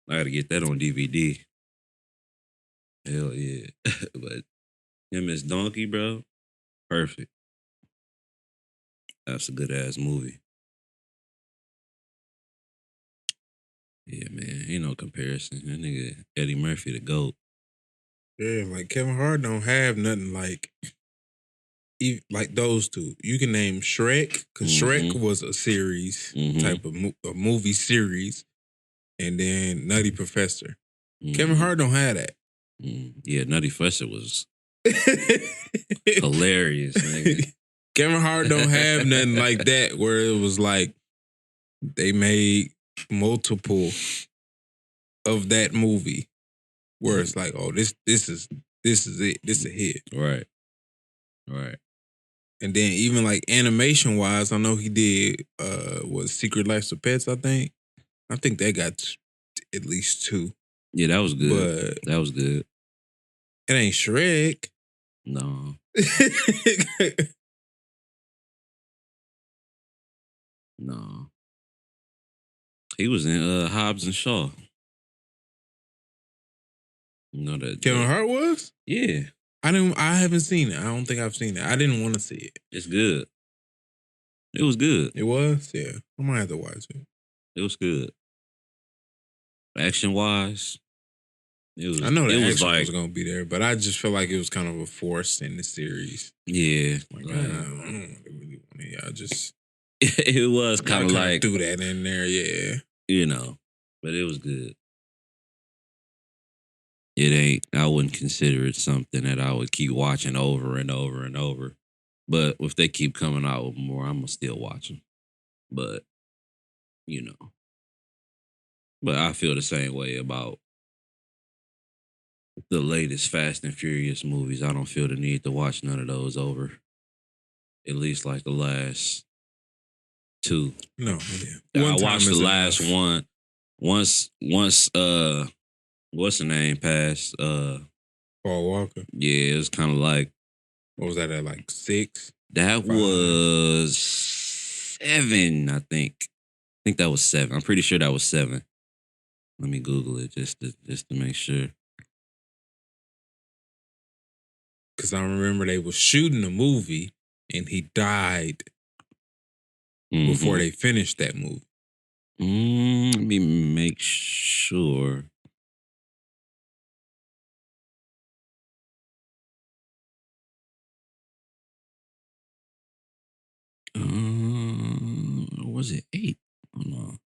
I gotta get that on DVD. Hell yeah. But him as Donkey, bro, perfect. That's a good ass movie. Yeah, man. Ain't no comparison. That nigga Eddie Murphy, the GOAT. Yeah, like Kevin Hart don't have nothing like those two. You can name Shrek, because Shrek was a series type of a movie series, and then Nutty Professor. Kevin Hart don't have that. Yeah, Nutty Professor was hilarious, nigga. Kevin Hart don't have nothing like that where it was like they made multiple of that movie where it's like, oh, this is it. This is a hit. Right. And then even like animation wise, I know he did was Secret Life of Pets, I think. I think they got at least 2. Yeah, that was good. But that was good. It ain't Shrek. No. No. He was in Hobbs and Shaw. You know that Kevin Hart was? Yeah. I haven't seen it. I don't think I've seen it. I didn't want to see it. It's good. It was good. It was? Yeah. I might have to watch it. It was good. Action wise, it was. I know the action action like, was gonna be there, but I just feel like it was kind of a force in the series. Yeah. Like, I don't really want it. I just it was kind of like threw that in there, yeah. You know, but it was good. It ain't. I wouldn't consider it something that I would keep watching over and over and over. But if they keep coming out with more, I'm gonna still watch them. But you know, but I feel the same way about the latest Fast and Furious movies. I don't feel the need to watch none of those over. At least like the last 2. No, yeah. I watched the last one once what's the name passed? Paul Walker. Yeah, it was kind of like, what was that at, like 6? That 5? Was 7, I think. I think that was 7. I'm pretty sure that was 7. Let me Google it just to make sure. Because I remember they was shooting a movie and he died before they finished that movie. Let me make sure. Was it 8? Oh no.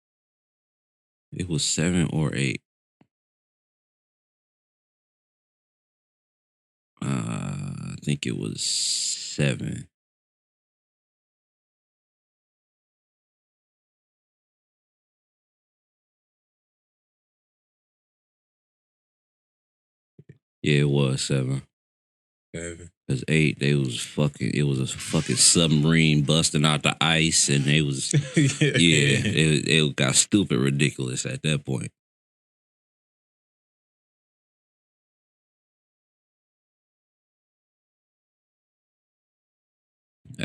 It was 7 or 8. I think it was 7. Yeah, it was 7. 7. Because 8, it was a fucking submarine busting out the ice, and it was, it got stupid ridiculous at that point.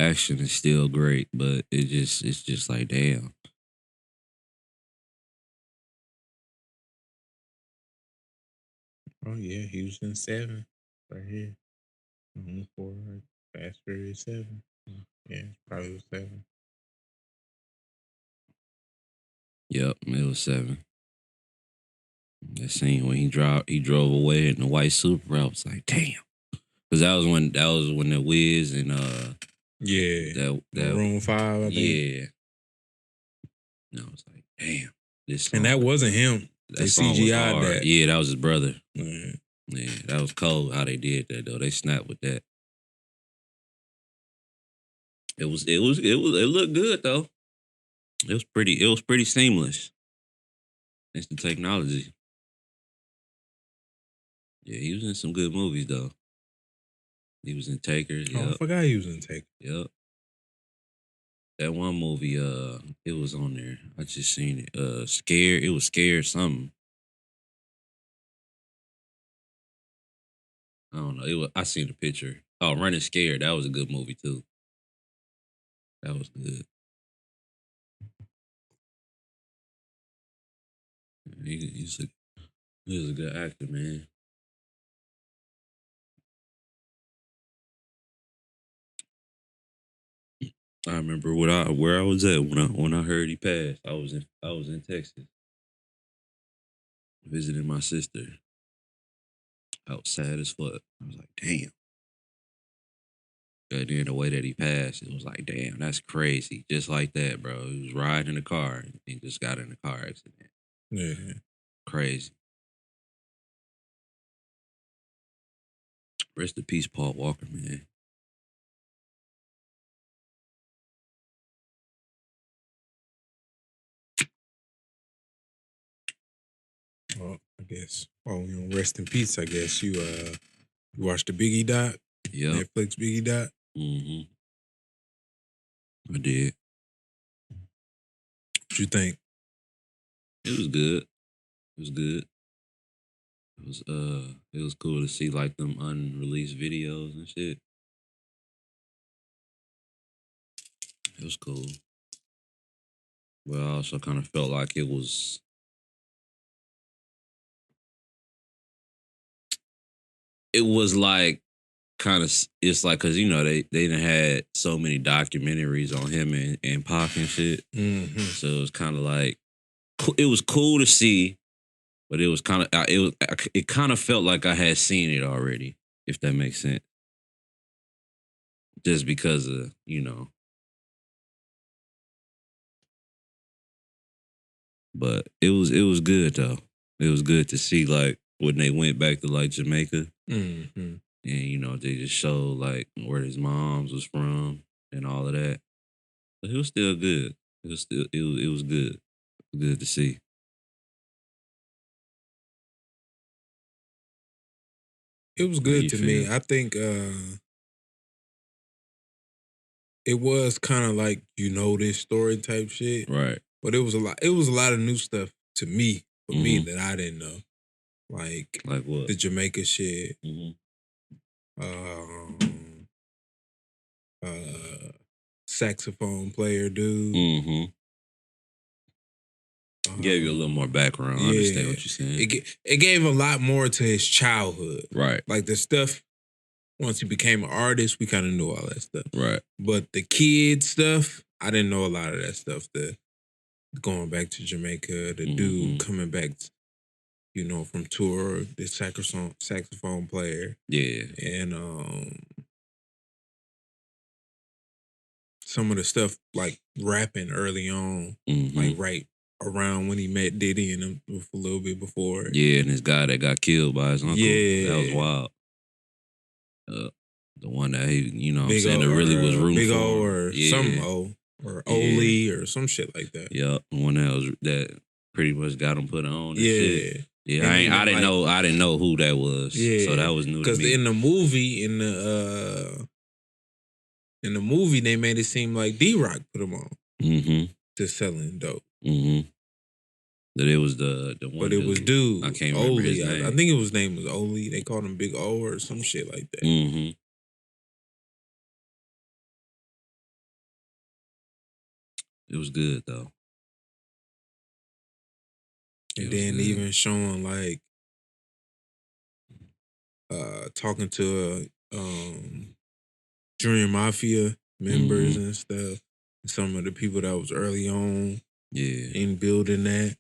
action is still great, but it's just like damn. Oh yeah, he was in 7 right here. For Fast Furious 7. Yeah, probably was 7. Yep, it was 7. That scene when he drove away in the white Supra, I was like, damn. Cause that was when the Wiz and Yeah, that Room 5. I think. yeah. And I was like, damn, this song. And that wasn't him. They song was CGI'd hard. that. Yeah, that was his brother. Yeah. Yeah, that was cold how they did that though. They snapped with that. It looked good though. It was pretty seamless. It's the technology. Yeah, he was in some good movies though. He was in Takers. Oh, I Yep. forgot he was in Take. Yep. That one movie, it was on there. I just seen it. Scared. It was Scared something. I don't know. I seen the picture. Oh, Running Scared. That was a good movie too. That was good. He's a good actor, man. I remember where I was at when I heard he passed. I was in Texas visiting my sister. I was sad as fuck. I was like, damn. And then the way that he passed, it was like, damn, that's crazy. Just like that, bro. He was riding in the car and just got in a car accident. Yeah. Crazy. Rest in peace, Paul Walker, man. Well, I guess. Oh, rest in peace. I guess you watched the Biggie doc. Yep. Netflix Biggie doc. Mm-hmm. I did. What you think? It was good. It was good. It was cool to see like them unreleased videos and shit. It was cool. But I also kind of felt like it was like kind of, it's like, cause they done had so many documentaries on him and Pac and shit. Mm-hmm. So it was kind of like, it was cool to see, but it was kind of, it kind of felt like I had seen it already, if that makes sense. Just because of, But it was good though. It was good to see like when they went back to like Jamaica. Mm-hmm. And they just showed like where his mom's was from and all of that. But it was still good. It was good. Good to see. It was good to me. I think it was kind of like this story type shit. Right. But it was a lot of new stuff to me, for me, that I didn't know. Like what? The Jamaica shit. Mm-hmm. Saxophone player dude. Mm-hmm. Gave you a little more background. I understand what you're saying. It gave a lot more to his childhood. Right. Like the stuff, once he became an artist, we kind of knew all that stuff. Right. But the kid stuff, I didn't know a lot of that stuff. The going back to Jamaica, the dude coming back, from tour, the saxophone player. Yeah. And some of the stuff like rapping early on, like right around when he met Diddy and him a little bit before. Yeah, and this guy that got killed by his uncle. Yeah. That was wild. The one that he, Big saying, O, that really was rooting Big for. O or some O. Or Oli or some shit like that. Yep, one that pretty much got him put on. Yeah, shit. Yeah. I didn't know who that was. Yeah, so that was new to me. Because in the movie, they made it seem like D-Rock put him on to selling dope. Mm-hmm. That it was the one. But it was dude. I can't remember his name. I think his name was Oli. They called him Big O or some shit like that. Mm-hmm. It was good though. And It was then good. even showing like talking to Junior Mafia members and stuff. Some of the people that was early on in building that.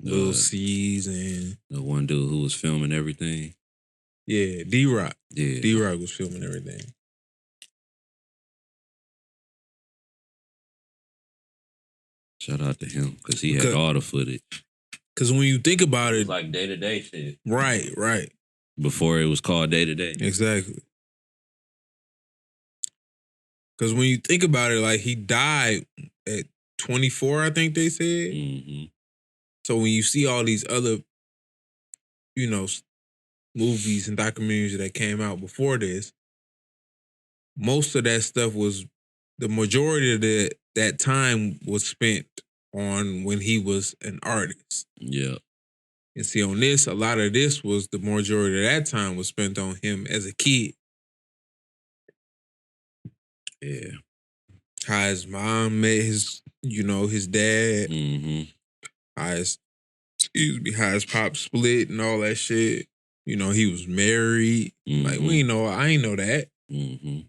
Lil C's and the one dude who was filming everything. Yeah, D-Rock. Yeah. D-Rock was filming everything. Shout out to him because he had all the footage. Because when you think about it, like day-to-day shit. Right. Before it was called day-to-day. Exactly. Because when you think about it, like he died at 24, I think they said. Mm-hmm. So when you see all these other, movies and documentaries that came out before this, most of that stuff was, the majority of that time was spent on when he was an artist. Yeah. And see, on this, a lot of this was, the majority of that time was spent on him as a kid. Yeah. How his mom met his dad. Mm-hmm. How his pop split and all that shit. He was married. Like, I ain't know that. Mm-hmm.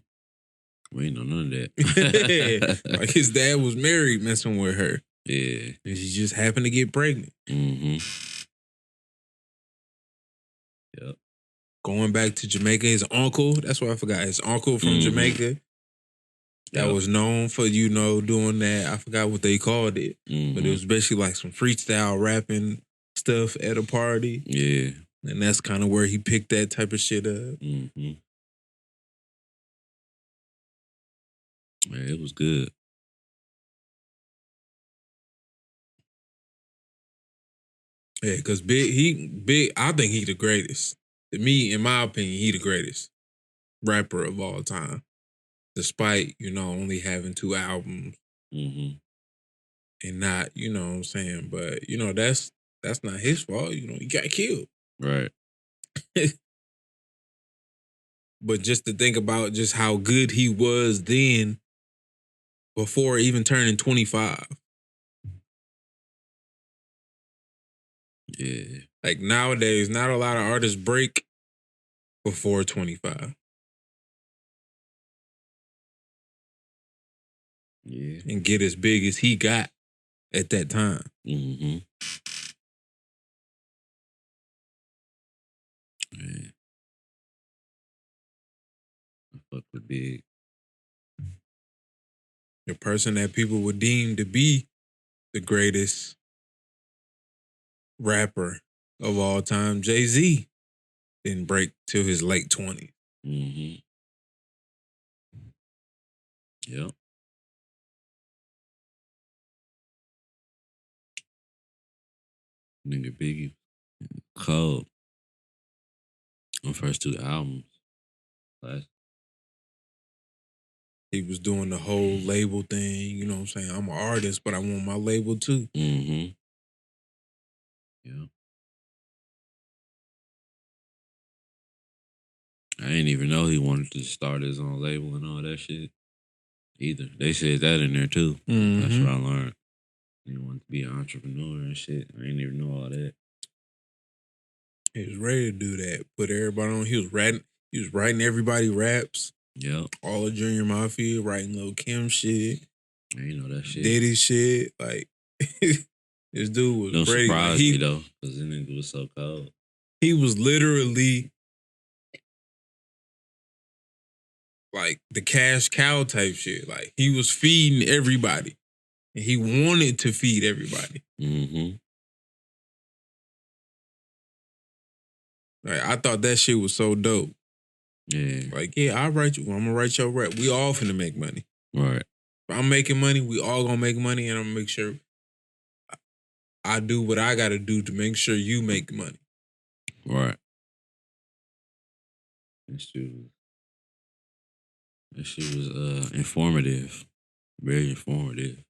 We ain't know none of that. Like, his dad was married messing with her. Yeah. And she just happened to get pregnant. Mm-hmm. Yep. Going back to Jamaica, his uncle, that's what I forgot. His uncle from Jamaica that was known for, doing that. I forgot what they called it. But it was basically like some freestyle rapping stuff at a party. Yeah. And that's kind of where he picked that type of shit up. Mm-hmm. Man, it was good. Yeah, because Big, I think he the greatest. To me, in my opinion, he the greatest rapper of all time. Despite, only having 2 albums. Mm-hmm. And not, what I'm saying? But, that's not his fault. He got killed. Right. But just to think about just how good he was then, before even turning 25. Yeah. Like nowadays, not a lot of artists break before 25. Yeah. And get as big as he got at that time. Mm-hmm. Yeah. I fuck with Big. The person that people would deem to be the greatest rapper of all time, Jay-Z, didn't break till his late 20s. Mm-hmm. Yep. Nigga Biggie. Cold. On first 2 albums. Last. He was doing the whole label thing, you know what I'm saying? I'm an artist, but I want my label too. Mm-hmm. Yeah. I didn't even know he wanted to start his own label and all that shit either. They said that in there too. Mm-hmm. That's what I learned. He wanted to be an entrepreneur and shit. I didn't even know all that. He was ready to do that. Put everybody on. He was writing everybody raps. Yep. All of Junior Mafia, writing Lil Kim shit. I ain't know that shit. Diddy shit. Like, this dude was Don't ready. surprise me though, because this nigga was so cold. He was literally like the cash cow type shit. Like, he was feeding everybody. And he wanted to feed everybody. Mm-hmm. Like, I thought that shit was so dope. Yeah. Like, yeah, I'm gonna write your rap. We all finna make money. Right. If I'm making money, we all gonna make money, and I'm gonna make sure I do what I gotta do to make sure you make money. Right. That shit was informative. Very informative.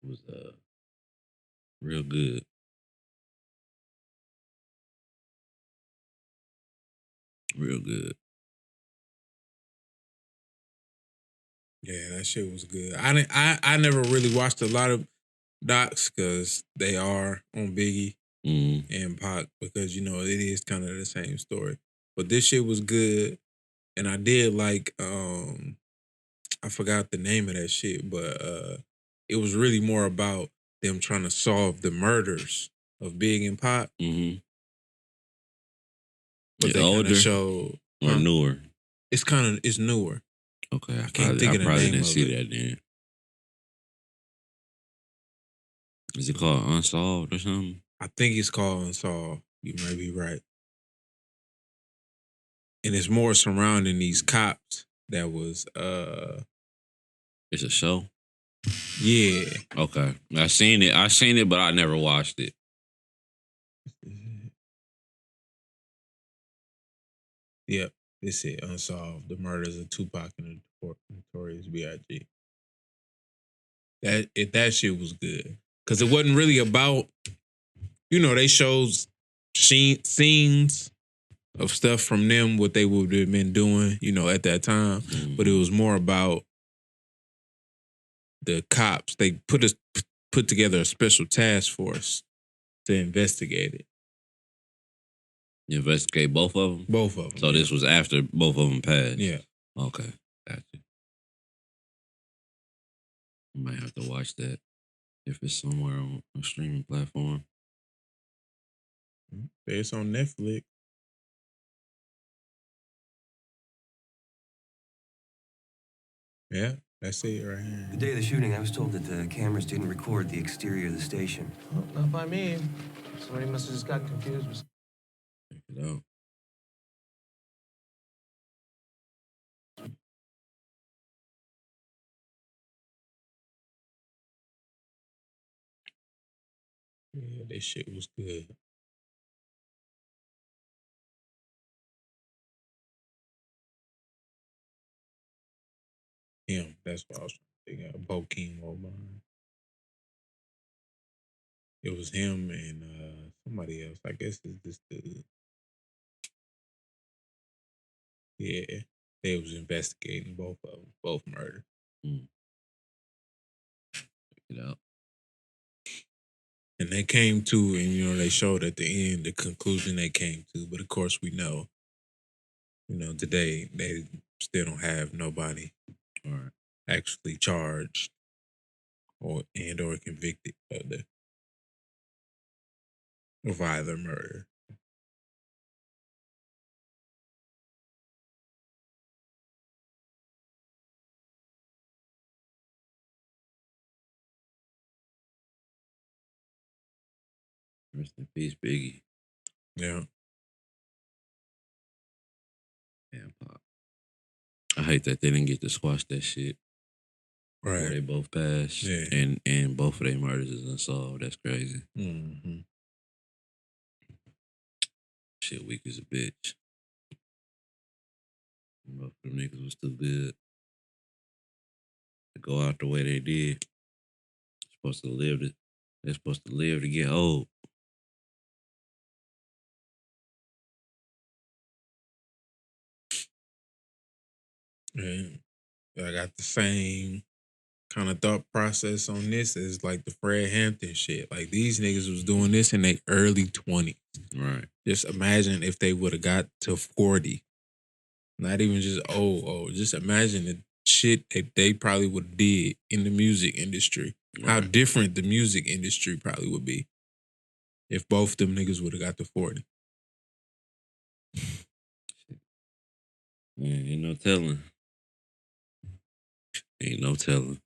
It was real good. Real good. Yeah, that shit was good. I never really watched a lot of docs because they are on Biggie and Pac because you know it is kind of the same story. But this shit was good, and I did like I forgot the name of that shit, but it was really more about them trying to solve the murders of Big and Pac. Mm-hmm. But It's they kind older of show or newer. It's newer. Okay, I can't think of the probably name didn't of see it. that then. Is it called Unsolved or something? I think it's called Unsolved. You might be right. And it's more surrounding these cops that was It's a show. yeah. Okay, I seen it, but I never watched it. Yep. This it, Unsolved. The murders of Tupac and the Notorious B.I.G. That shit was good. Cause it wasn't really about, you know, they shows scenes of stuff from them, what they would have been doing, you know, at that time. Mm-hmm. But it was more about the cops. They put together a special task force to investigate it. You investigate both of them? Both of them. So this was after both of them passed? Yeah. Okay. Gotcha. I might have to watch that if it's somewhere on a streaming platform. It's on Netflix. Yeah, that's it right here. The day of the shooting, I was told that the cameras didn't record the exterior of the station. Well, not by me. Somebody must have just got confused with... Check it out. Yeah, this shit was good. Him, that's what I was trying to think of. Bokeem Woodbine. It was him and somebody else. I guess it's this dude. Yeah, they was investigating both of them, both murder. Check it out. And they came to, and you know, they showed at the end the conclusion they came to. But of course, we know, you know, today they still don't have nobody actually charged or convicted of either murder. Rest in peace, Biggie. Yeah. And Pop. I hate that they didn't get to squash that shit. Right. Before they both passed. Yeah. And both of their murders is unsolved. That's crazy. Mm-hmm. Shit weak as a bitch. Both of them niggas was too good to go out the way they did. They're supposed to live to get old. And I got the same kind of thought process on this as like the Fred Hampton shit. Like these niggas was doing this in their early 20s. Right. Just imagine if they would have got to 40. Not even just old. Just imagine the shit that they probably would have did in the music industry. Right. How different the music industry probably would be if both them niggas would have got to 40. Man, ain't no telling. Ain't no telling.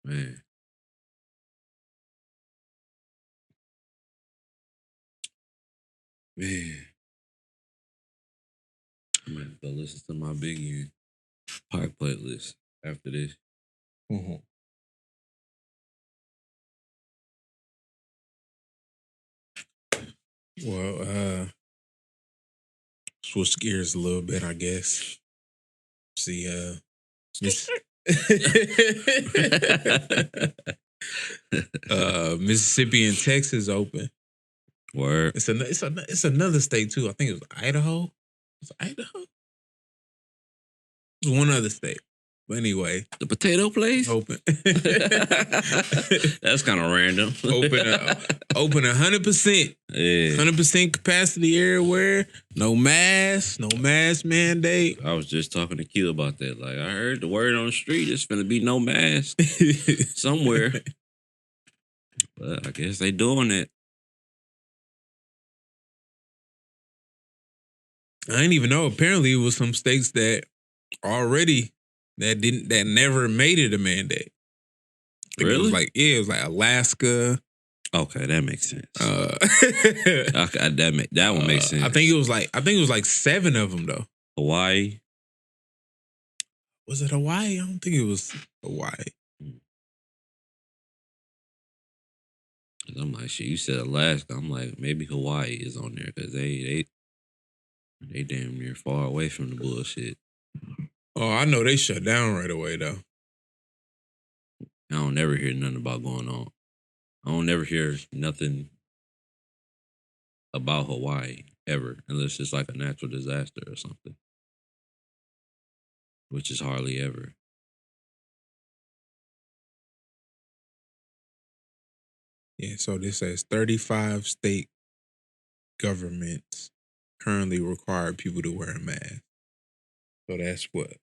Man. Man. I'm gonna have to go listen to my Biggie and Pac playlist after this. Mm-hmm. Well, switch gears a little bit, I guess. See, Mississippi and Texas open. Word. It's another state too. I think it was Idaho. Was it Idaho? It was one other state. But anyway, The potato place? open. That's kind of random. open 100%. Yeah. 100% capacity everywhere. No mask mandate. I was just talking to Q about that. Like, I heard the word on the street, it's finna be no mask somewhere. But I guess they doing it. I didn't even know. Apparently, it was some states that never made it a mandate. Really? It was like Alaska. Okay, that makes sense. Okay, that one makes sense. I think it was like 7 of them though. Hawaii. Was it Hawaii? I don't think it was Hawaii. I'm like, shit, you said Alaska. I'm like, maybe Hawaii is on there because they damn near far away from the bullshit. Oh, I know they shut down right away though. I don't never hear nothing about going on. I don't never hear nothing about Hawaii ever, unless it's like a natural disaster or something, which is hardly ever. Yeah, so this says 35 state governments currently require people to wear a mask. So that's what?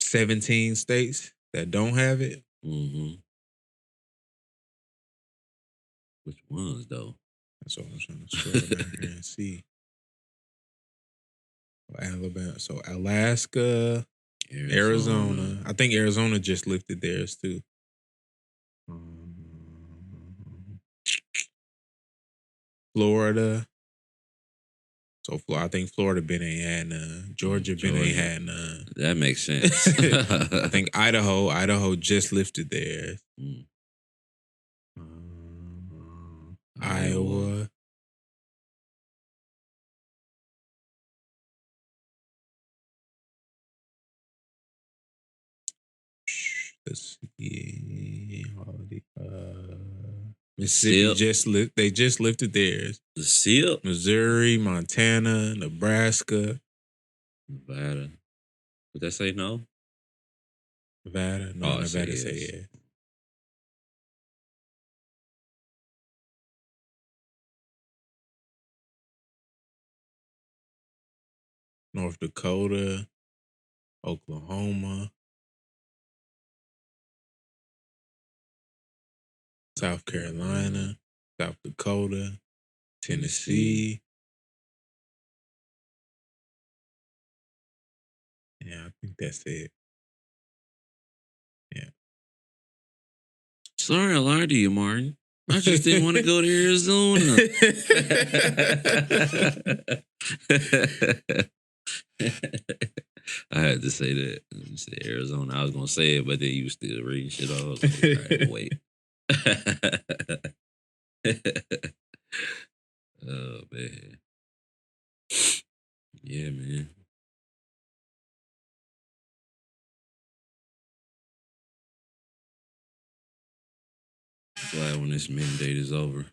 17 states that don't have it? Mm-hmm. Which ones, though? That's what I'm trying to scroll down here and see. Alabama. So Alaska, Arizona. I think Arizona just lifted theirs too. Florida. So I think Florida been ain't had none. Georgia been ain't had none. That makes sense. I think Idaho just lifted theirs. Iowa. Let's see. Mississippi they just lifted theirs. The SIP? Missouri, Montana, Nebraska. Nevada. Would that say no? Nevada? No, Oh, Nevada say say yes. yeah. North Dakota, Oklahoma, South Carolina, South Dakota, Tennessee. Yeah, I think that's it. Yeah. Sorry I lied to you, Martin. I just didn't want to go to Arizona. I had to say that. You said Arizona. I was going to say it, but then you still reading shit off. I was like, all right, wait. Oh, man. Yeah, man. Glad when this mandate is over.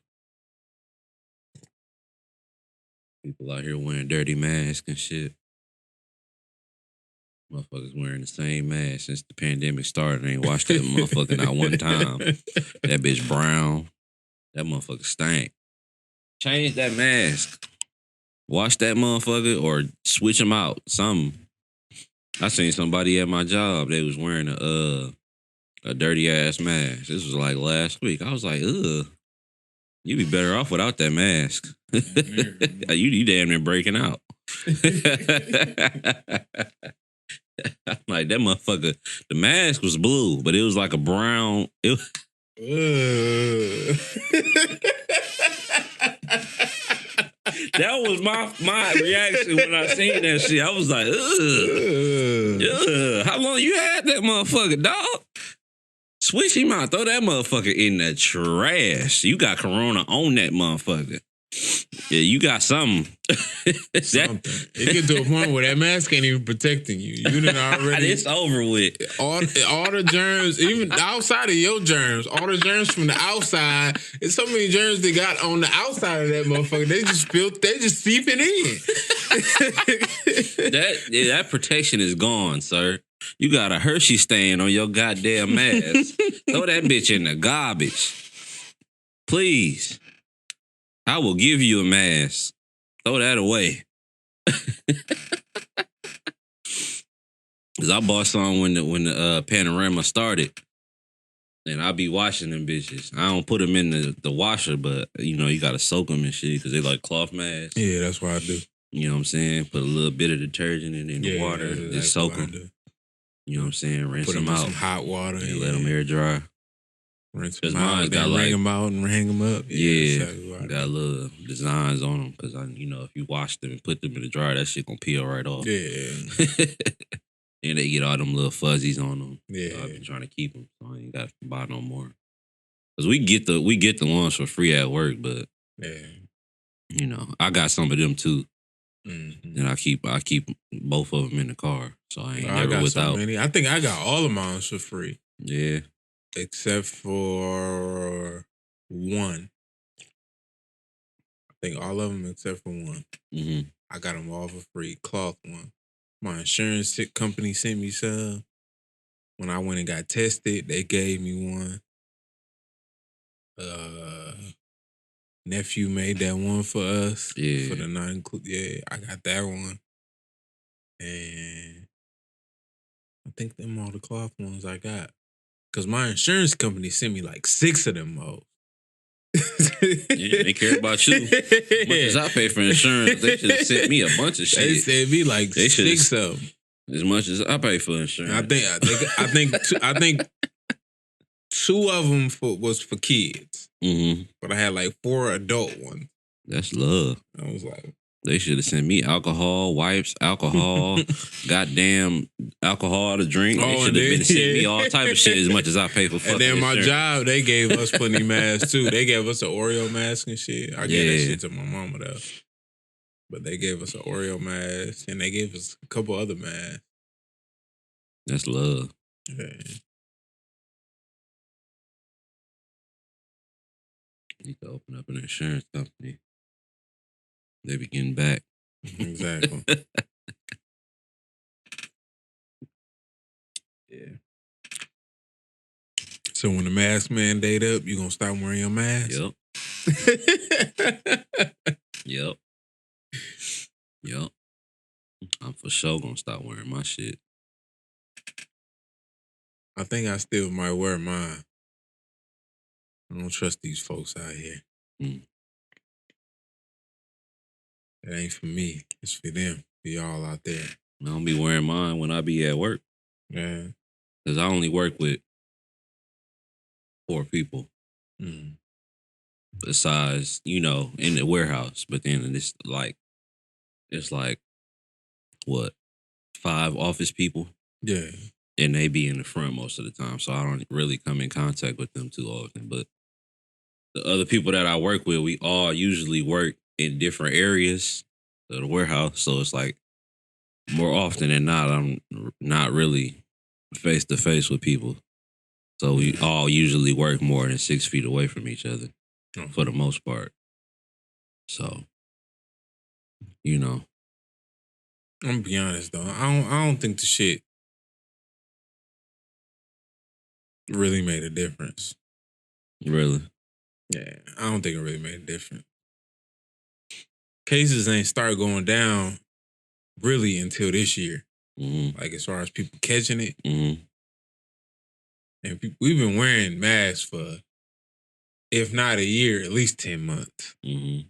People out here wearing dirty masks and shit. Motherfuckers wearing the same mask since the pandemic started. Ain't washed that motherfucker not one time. That bitch brown. That motherfucker stank. Change that mask. Wash that motherfucker or switch them out. Something. I seen somebody at my job. They was wearing a dirty ass mask. This was like last week. I was like, ugh. You'd be better off without that mask. you damn near breaking out. I'm like, that motherfucker, the mask was blue, but it was like a brown. That was my reaction when I seen that shit. I was like, ugh. How long you had that motherfucker, dog? Switch him out. Throw that motherfucker in the trash. You got corona on that motherfucker. Yeah, you got something. Something. It get to a point where that mask ain't even protecting you. You done already. It's over with. All the germs, even outside of your germs, all the germs from the outside. It's so many germs they got on the outside of that motherfucker. They just seeping in. That protection is gone, sir. You got a Hershey stain on your goddamn mask. Throw that bitch in the garbage. Please. I will give you a mask. Throw that away. Cause I bought some when the panorama started. And I be washing them bitches. I don't put them in the washer, but you gotta soak them and shit because they like cloth masks. Yeah, that's what I do. You know what I'm saying? Put a little bit of detergent in the water and soak them. You know what I'm saying? Rinse Put them them in out. some hot water And let them air dry. Rinse Cause them out. mine's got Then like wring them out and hang them up. Yeah, got little designs on them because if you wash them and put them in the dryer, that shit gonna peel right off. Yeah. And they get all them little fuzzies on them. Yeah. So I've been trying to keep them, so I ain't got to buy no more. Cause we get the ones for free at work, but yeah, I got some of them too, mm-hmm. and I keep both of them in the car, so I ain't I never got without. so many. I think I got all of mine for free. Yeah, except for one. I think all of them except for one. Mm-hmm. I got them all for free. Cloth one. My insurance company sent me some. When I went and got tested, they gave me one. Nephew made that one for us. Yeah. For the non-include. Yeah, I got that one. And I think them all the cloth ones I got. Because my insurance company sent me like 6 of them hoes. Yeah, they care about you. As much as I pay for insurance, they should have sent me a bunch of shit. They sent me like 6 of them. As much as I pay for insurance. I think 2 of them was for kids. Mm-hmm. But I had like 4 adult ones. That's love. I was like, they should have sent me alcohol, wipes, alcohol, goddamn alcohol to drink. They should have been sent me all type of shit as much as I pay for fucking And then my insurance. job, they gave us plenty masks too. They gave us an Oreo mask and shit. I gave that shit to my mama though. But they gave us an Oreo mask and they gave us a couple other masks. That's love. Yeah. Need to open up an insurance company. They be getting back. Exactly. Yeah. So when the mask mandate up, you gonna stop wearing your mask? Yep. Yep. I'm for sure gonna stop wearing my shit. I think I still might wear mine. I don't trust these folks out here. It ain't for me. It's for them. For y'all out there. I don't be wearing mine when I be at work. Yeah. Because I only work with 4 people. Besides, in the warehouse. But then it's like, what, 5 office people? Yeah. And they be in the front most of the time. So I don't really come in contact with them too often. But the other people that I work with, we all usually work in different areas of the warehouse. So it's like more often than not, I'm not really face to face with people. So we all usually work more than 6 feet away from each other for the most part. So, I'm gonna be honest though. I don't think the shit really made a difference. Really? Yeah, I don't think it really made a difference. Cases ain't start going down really until this year. Mm-hmm. Like as far as people catching it. Mm-hmm. And we've been wearing masks for, if not a year, at least 10 months. Mm-hmm.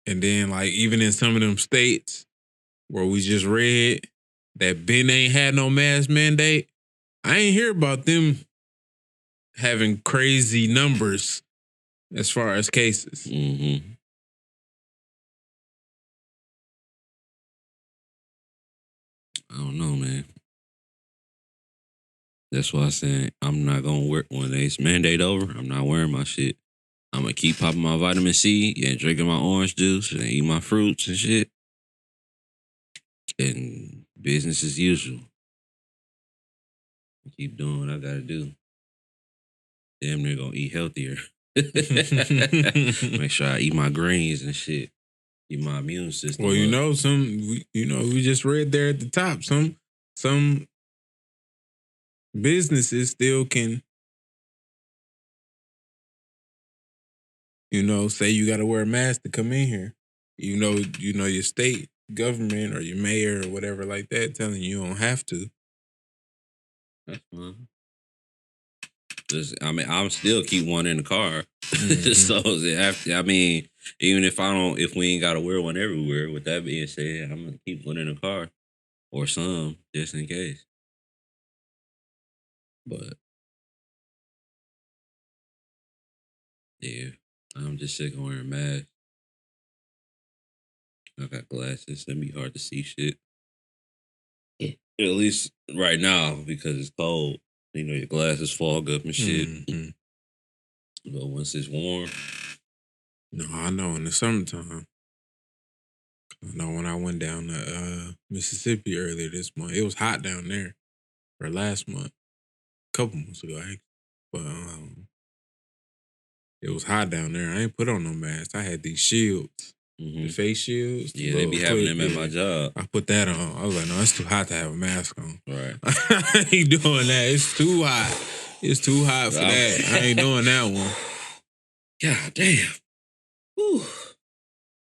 And then like even in some of them states where we just read that Ben ain't had no mask mandate, I ain't hear about them having crazy numbers as far as cases. Mm-hmm. I don't know, man. That's why I said I'm not gonna work when it's mandate over. I'm not wearing my shit. I'm gonna keep popping my vitamin C and drinking my orange juice and eat my fruits and shit. And business as usual. Keep doing what I gotta do. Damn near gonna eat healthier. Make sure I eat my greens and shit. Keep my immune system. Well, up. we just read there at the top. Some businesses still can, say you got to wear a mask to come in here. Your state government or your mayor or whatever like that telling you don't have to. That's fine. I'm still keep one in the car. So even if we ain't gotta wear one everywhere, with that being said, I'm gonna keep one in the car. Or some, just in case. But yeah, I'm just sick of wearing masks. I got glasses. It'd be hard to see shit. At least right now, because it's cold. Your glasses fog up and shit. Mm-hmm. But once it's warm. No, I know in the summertime. I know when I went down to Mississippi earlier this month, it was hot down there. Or last month. A couple months ago, actually. But it was hot down there. I ain't put on no mask. I had these shields. Mm-hmm. The face shields. Yeah, they be having them at my job. I put that on. I was like, no, it's too hot to have a mask on. Right. I ain't doing that. It's too hot. It's too hot for that. I ain't doing that one. God damn. Whew.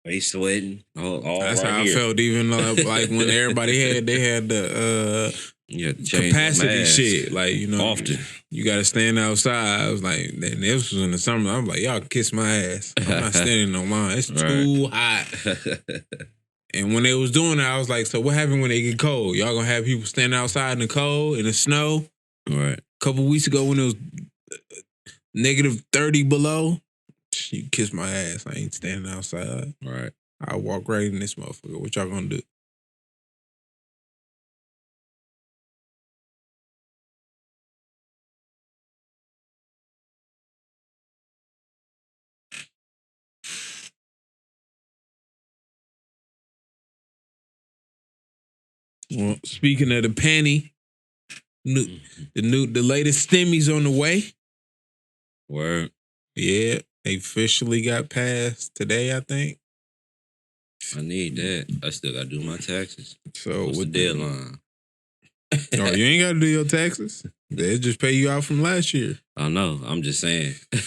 Face sweating. All That's right how here. I felt even like when everybody had the capacity shit. Like, often. You got to stand outside. I was like, and this was in the summer. I'm like, y'all kiss my ass. I'm not standing no line. It's too hot. And when they was doing that, I was like, so what happened when they get cold? Y'all gonna have people standing outside in the cold, in the snow? Right. A couple weeks ago when it was negative 30 below, you kiss my ass. I ain't standing outside. Right. I walk right in this motherfucker. What y'all gonna do? Well, speaking of the panty, the latest stimmies on the way. Word. Yeah, they officially got passed today, I think. I need that. I still gotta do my taxes. So what's the deadline? Oh, you ain't gotta do your taxes. They'll just pay you out from last year. I know. I'm just saying. I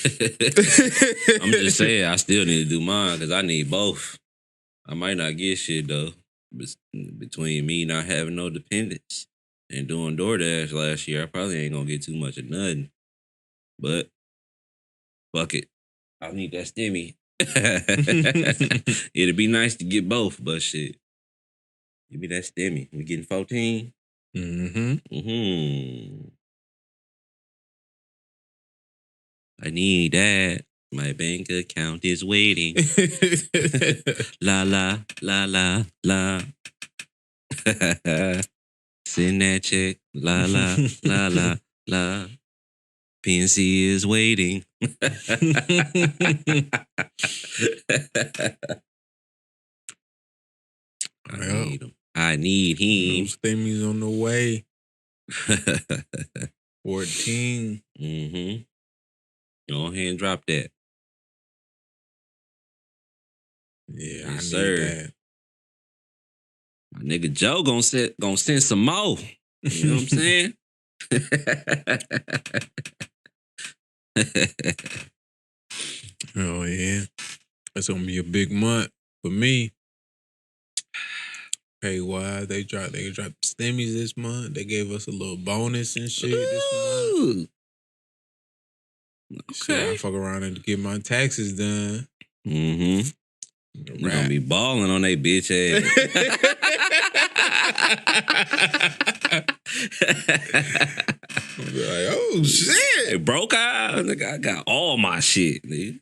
still need to do mine because I need both. I might not get shit though. Between me not having no dependents and doing DoorDash last year, I probably ain't gonna get too much of nothing. But fuck it. I need that stimmy. It'd be nice to get both, but shit. Give me that stimmy. We getting 14? I need that. My bank account is waiting. La la la la la. Send that check. La la la la la. PNC is waiting. I need him. Those stimmies on the way. 14. Go ahead and drop that. Yeah, yes, I sir. need that. My nigga Joe gonna send some more. You know what I'm saying? Oh yeah, that's gonna be a big month for me. Pay wise, they dropped stimmies this month. They gave us a little bonus and shit this month. Okay. Shit, I fuck around and get my taxes done. You're gonna be balling on they bitch ass. Like, oh shit, it broke out. Nigga, I got all my shit, nigga.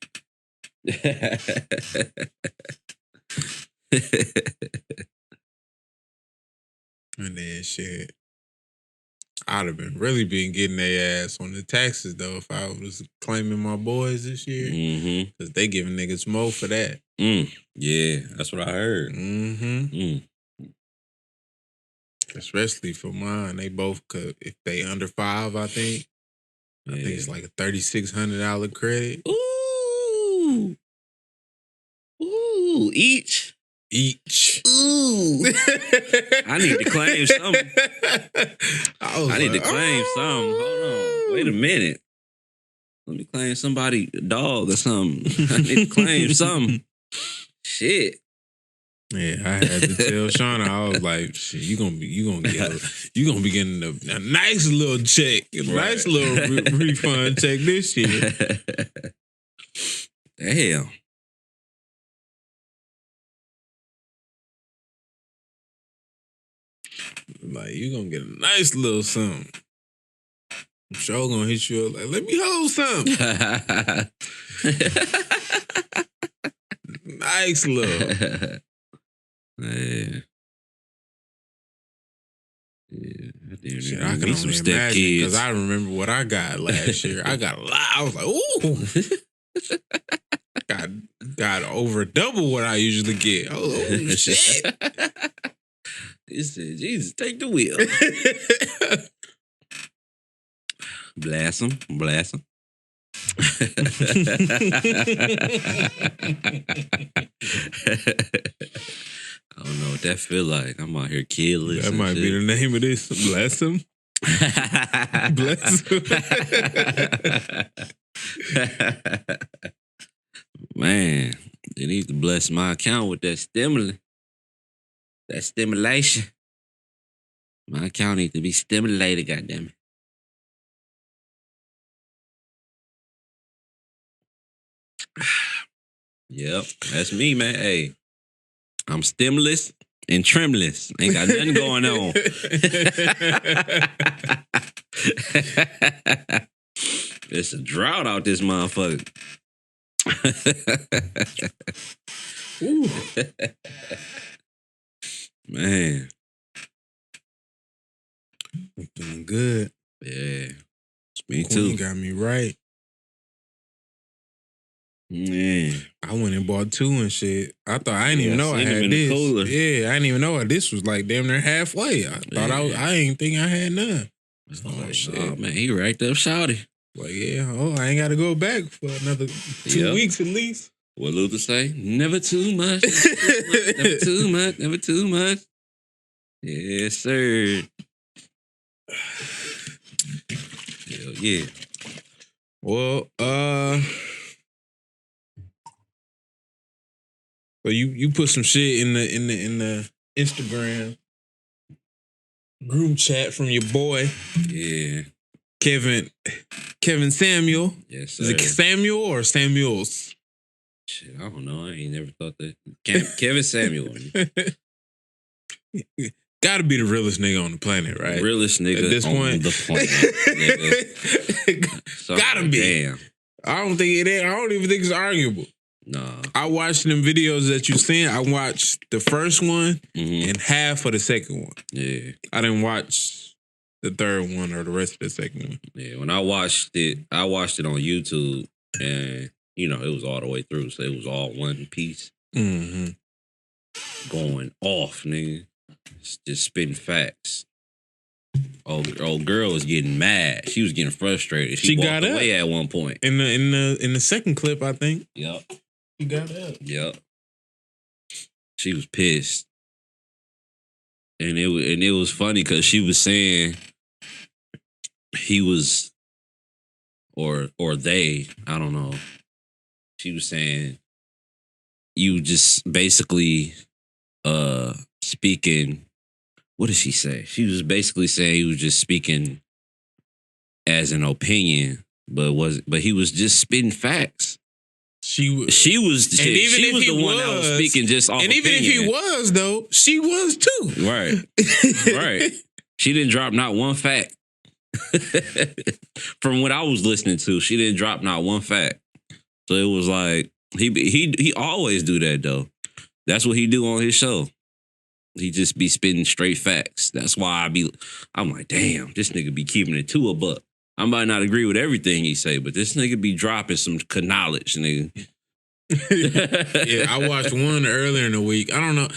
And then shit, I'd have really been getting their ass on the taxes though if I was claiming my boys this year. Mm-hmm. Cause they giving niggas more for that. Yeah, that's what I heard. Mm-hmm. Especially for mine, they both could if they under 5, I think. I think it's like a $3,600 credit. Ooh, each. Ooh. I need to claim something. I need to claim something. Hold on. Wait a minute. Let me claim somebody, a dog or something. I need to claim something. Shit. Yeah, I had to tell Shauna, I was like, shit, you gonna be getting a nice little check, a nice little refund check this year. Damn. Like, you gonna get a nice little something. I'm sure gonna hit you up like, let me hold something. Nice little. Yeah. Shit, I can only imagine because I remember what I got last year. I got a lot. I was like, ooh. got over double what I usually get. Oh, shit. He said, Jesus, take the wheel. Blast him. I don't know what that feel like. I'm out here killing. That might be the name of this. Bless him. Bless him. Man, they need to bless my account with that stimulus. That stimulation. My account needs to be stimulated, goddammit. Yep, that's me, man. Hey, I'm stimulus and trimless. Ain't got nothing going on. It's a drought out this motherfucker. Man. I'm feeling good. Yeah. Me Queen too. got me right. Yeah. I went and bought 2 and shit. I thought I didn't even know I seen 'em had in the this. cooler. Yeah, I didn't even know this was like damn near halfway. I thought I ain't think I had none. Oh, shit. Oh, man, he racked up shouty. Like, yeah, I ain't got to go back for another 2 weeks at least. What Luther say? Never too much. Never too much. Never too much. Yes, sir. Hell yeah. Well, so you put some shit in the Instagram group chat from your boy. Yeah. Kevin Samuel. Yes, sir. Is it Samuel or Samuels? Shit, I don't know. I ain't never thought that. Kevin Samuel. Gotta be the realest nigga on the planet, right? Realest nigga at this on point. the planet. Nigga. Gotta be. Damn. I don't even think it's arguable. Nah. I watched them videos that you sent. I watched the first one and half of the second one. Yeah. I didn't watch the third one or the rest of the second one. Yeah. When I watched it on YouTube and, you know, it was all the way through. So it was all one piece. Mm-hmm. Going off, nigga. Just spitting facts. Old girl was getting mad. She was getting frustrated. She walked away at one point. In the second clip, I think. Yep. She got up. Yep. She was pissed. And it was funny because she was saying he was or they, I don't know. She was saying you just basically speaking. What did she say? She was basically saying he was just speaking as an opinion, but he was just spitting facts. She was the one that was speaking just off opinion. And even if he was, though, she was too. Right. Right. She didn't drop not one fact. From what I was listening to, she didn't drop not one fact. So it was like he always do that though. That's what he do on his show. He just be spitting straight facts. That's why I'm like, damn, this nigga be keeping it to a buck. I might not agree with everything he say, but this nigga be dropping some knowledge, nigga. Yeah, I watched one earlier in the week. I don't know.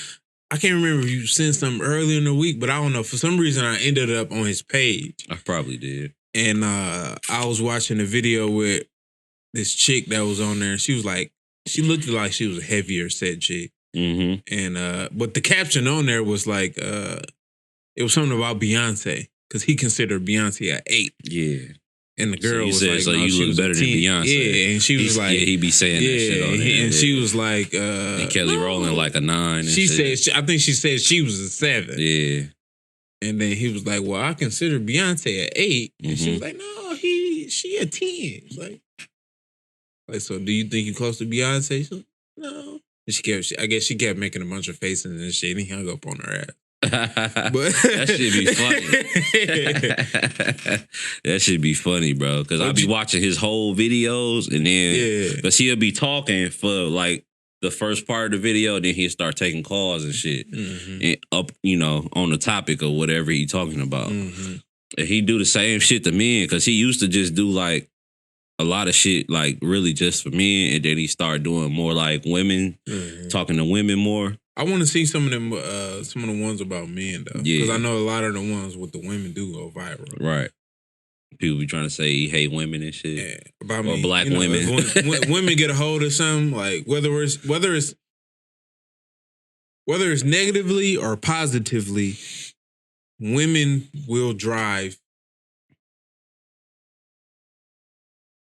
I can't remember if you sent something earlier in the week, but I don't know. For some reason, I ended up on his page. I probably did. And I was watching a video with this chick that was on there. She was like, she looked like she was a heavier set chick. Mm-hmm. And but the caption on there was like, it was something about Beyonce because he considered Beyonce an 8. Yeah. And the girl was said, like, so no, you look better than Beyonce. Yeah, and she was like, yeah, he be saying that shit on there. And she was like, and Kelly Rowland like a 9. And she shit. said, I think she said she was a 7. Yeah. And then he was like, well, I consider Beyonce an 8. And she Mhm. was like, no, she a 10. It's like, so do you think you close to Beyonce? She's like, no. And I guess she kept making a bunch of faces and shit, and he hung up on her ass. But that should be funny. That should be funny, bro. Because I'll be watching his whole videos, and then because he'll be talking for like the first part of the video, then he'll start taking calls and shit, and up, on the topic of whatever he talking about. And he do the same shit to men because he used to just do like a lot of shit like really just for men, and then he started doing more like women, talking to women more. I want to see some of them, some of the ones about men though, because I know a lot of the ones with the women do go viral. Right. People be trying to say he hate women and shit. Yeah, about or me. Black women. When women get a hold of something, like whether it's negatively or positively, women will drive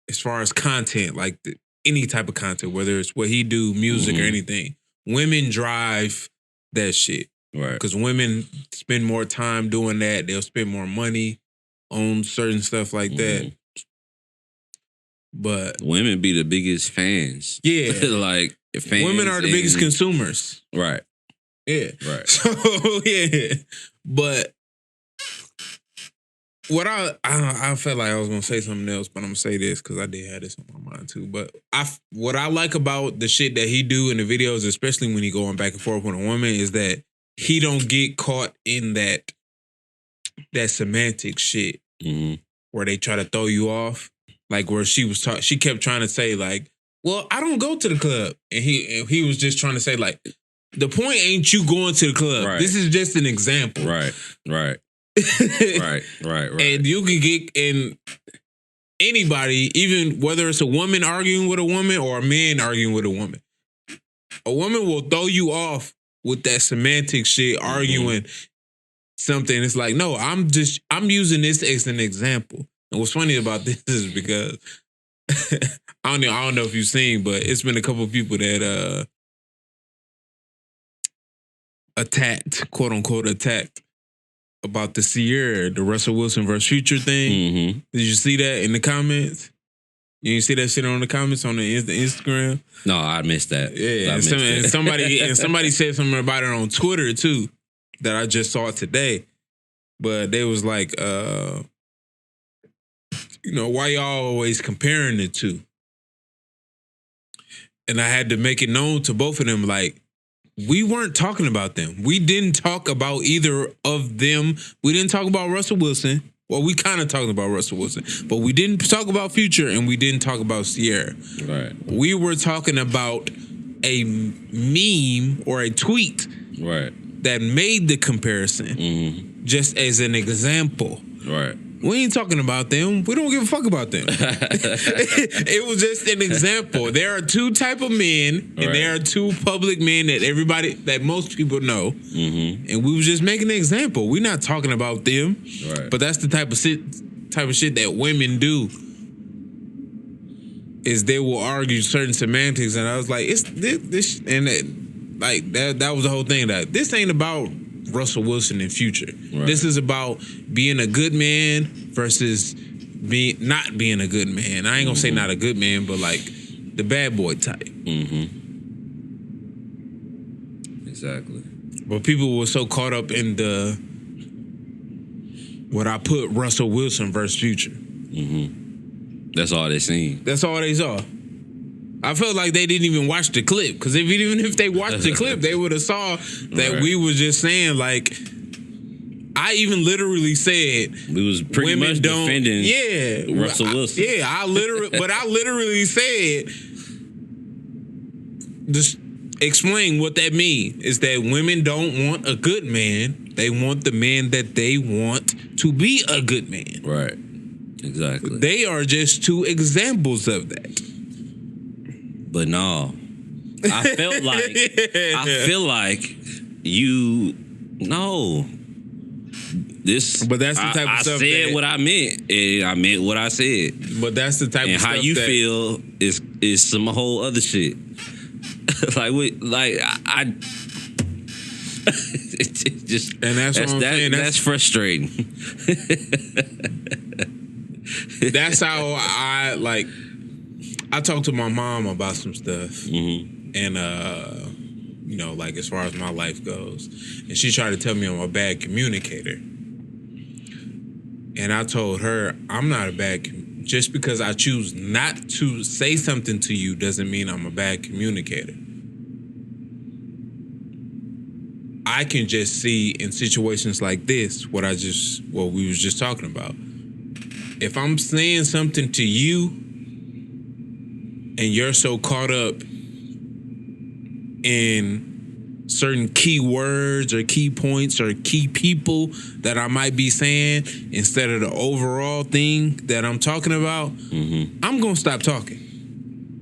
as far as content, like any type of content, whether it's what he do, music or anything. Women drive that shit. Right. Because women spend more time doing that. They'll spend more money on certain stuff like that. But women be the biggest fans. Yeah. Like fans. Women are the biggest consumers. Right. Yeah. Right. So yeah. But what I felt like I was gonna say something else, but I'm gonna say this because I did have this on my mind too. But what I like about the shit that he do in the videos, especially when he going back and forth with a woman, is that he don't get caught in that semantic shit where they try to throw you off. Like where she kept trying to say like, well, I don't go to the club, and he was just trying to say like, the point ain't you going to the club. Right. This is just an example. Right. Right. And you can get in anybody, even whether it's a woman arguing with a woman or a man arguing with a woman. A woman will throw you off with that semantic shit, arguing something. It's like, no, I'm using this as an example. And what's funny about this is because I don't know if you've seen, but it's been a couple of people that attacked, quote unquote, attacked about the Russell Wilson versus Future thing. Did you see that in the comments? You didn't see that shit on the comments on the Instagram? No, I missed that. Yeah, and somebody said something about it on Twitter too that I just saw today. But they was like, why y'all always comparing the two? And I had to make it known to both of them, like, we weren't talking about them. We didn't talk about either of them. We didn't talk about Russell Wilson. Well, we kind of talked about Russell Wilson, but we didn't talk about Future and we didn't talk about Sierra. Right. We were talking about a meme or a tweet that made the comparison just as an example. Right. We ain't talking about them. We don't give a fuck about them. It was just an example. There are two type of men, and there are two public men that most people know. And we was just making an example. We're not talking about them. Right. But that's the type of shit that women do. Is they will argue certain semantics, and I was like, it's this and that was the whole thing. That this ain't about Russell Wilson and Future. Right. This is about being a good man versus not being a good man. I ain't gonna say not a good man, but like the bad boy type. Exactly. But people were so caught up in what I put Russell Wilson versus Future. That's all they seen. That's all they saw. I felt like they didn't even watch the clip, because even if they watched the clip, they would have saw that we was just saying, like, I even literally said we was pretty women much don't, defending Russell Wilson. I literally said, just explain what that means. Is that women don't want a good man; they want the man that they want to be a good man. Right. Exactly. They are just two examples of that. But no, I feel like you this. But that's the type of stuff. I said what I meant, and I meant what I said. But that's the type and of stuff. And how you feel is some whole other shit. I just, and that's what I'm saying. That's frustrating. That's how I talk to my mom about some stuff, and like as far as my life goes, and she tried to tell me I'm a bad communicator, and I told her I'm not a bad. Just because I choose not to say something to you doesn't mean I'm a bad communicator. I can just see in situations like this what we was just talking about. If I'm saying something to you and you're so caught up in certain key words or key points or key people that I might be saying instead of the overall thing that I'm talking about, I'm going to stop talking.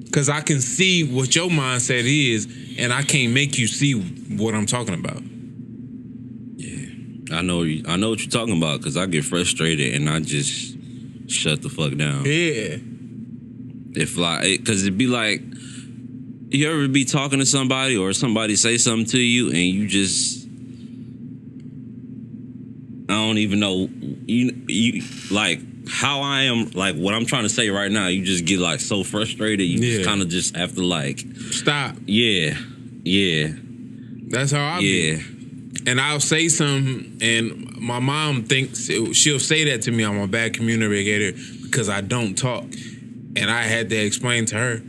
Because I can see what your mindset is, and I can't make you see what I'm talking about. Yeah. I know what you're talking about, because I get frustrated and I just shut the fuck down. Yeah. Because it'd be like, you ever be talking to somebody or somebody say something to you and you just, I don't even know, you like how I am, like what I'm trying to say right now, you just get like so frustrated, you just kind of just have to like stop. Yeah. That's how I be. And I'll say something, and my mom thinks she'll say that to me. I'm a bad communicator because I don't talk. And I had to explain to her,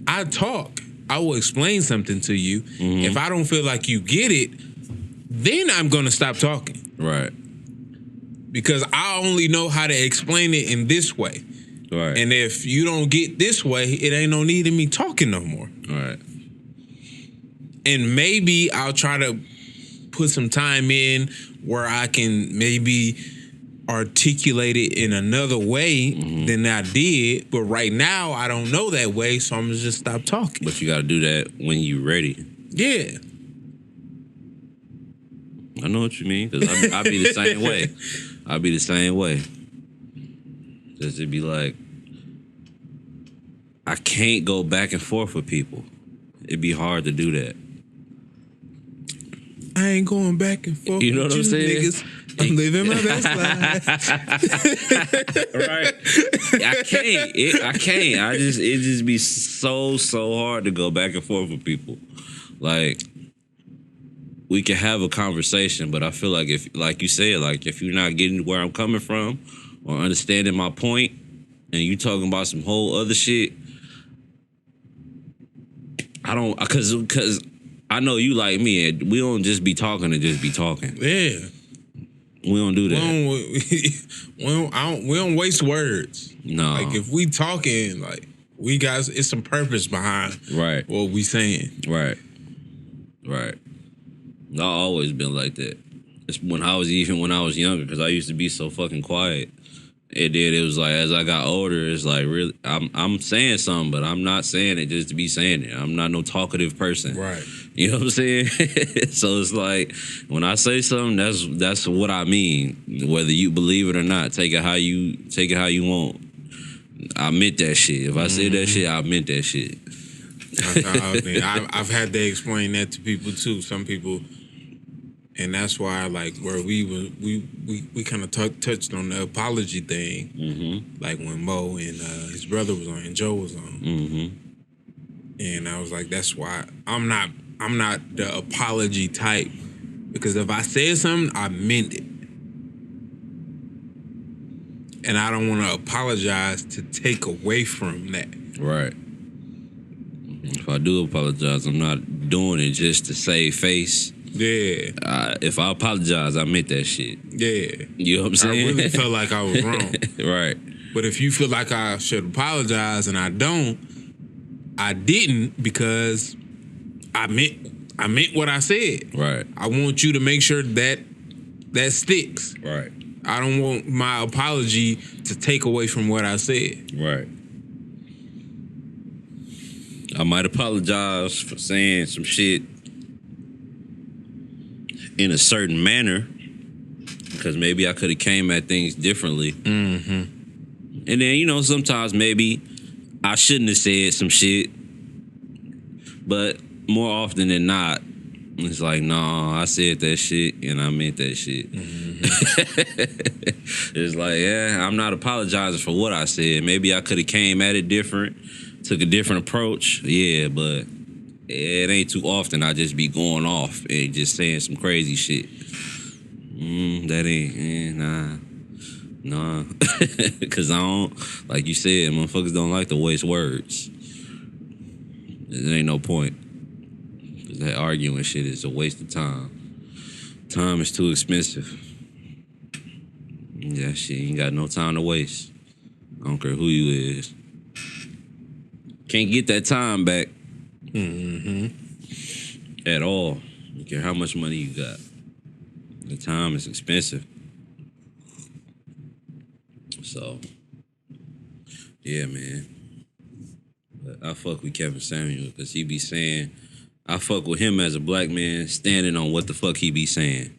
I talk. I will explain something to you. If I don't feel like you get it, then I'm going to stop talking. Right. Because I only know how to explain it in this way. Right. And if you don't get this way, it ain't no need in me talking no more. Right. And maybe I'll try to put some time in where I can maybe articulate it in another way than I did. But right now, I don't know that way, so I'm going to just stop talking. But you got to do that when you're ready. Yeah. I know what you mean, because I be the same way. I be the same way. Just to be like, I can't go back and forth with people. It'd be hard to do that. I ain't going back and forth. You know what I'm saying? Niggas. I'm living my best life. Right. I can't. It just be so hard to go back and forth with people. Like, we can have a conversation, but I feel like if, like you said, like if you're not getting where I'm coming from or understanding my point, and you talking about some whole other shit, I don't, because I know you like me, and we don't just be talking to just be talking. Yeah. We don't do that. We don't waste words. No. Like if we talking, like we got, it's some purpose behind what we saying. Right. I've always been like that. It's when I was younger, because I used to be so fucking quiet. It was like, as I got older, it's like, really, I'm saying something, but I'm not saying it just to be saying it. I'm not no talkative person. Right. You know what I'm saying? So it's like, when I say something, that's what I mean. Whether you believe it or not, take it how you want. I meant that shit. If I said that shit, I meant that shit. I've had to explain that to people too. Some people, and that's why, like, where we kind of touched on the apology thing, like when Mo and his brother was on and Joe was on, and I was like, that's why I'm not the apology type, because if I said something, I meant it, and I don't want to apologize to take away from that. Right. If I do apologize, I'm not doing it just to save face. Yeah. If I apologize, I meant that shit. Yeah. You know what I'm saying? I really felt like I was wrong. Right. But if you feel like I should apologize and I didn't because I meant what I said. Right. I want you to make sure that sticks. Right. I don't want my apology to take away from what I said. Right. I might apologize for saying some shit in a certain manner because maybe I could have came at things differently. Mm-hmm. And then, sometimes maybe I shouldn't have said some shit, but more often than not, it's like, nah, I said that shit and I meant that shit. Mm-hmm. It's like, yeah, I'm not apologizing for what I said. Maybe I could have came at it different, took a different approach. Yeah, but it ain't too often I just be going off and just saying some crazy shit. That ain't, nah. Because I don't, like you said, motherfuckers don't like to waste words. There ain't no point. Because that arguing shit is a waste of time. Time is too expensive. Yeah, shit, you ain't got no time to waste. I don't care who you is. Can't get that time back. Mm-hmm. At all. I don't care how much money you got. The time is expensive. So, yeah, man. But I fuck with Kevin Samuel because he be saying, I fuck with him as a black man standing on what the fuck he be saying.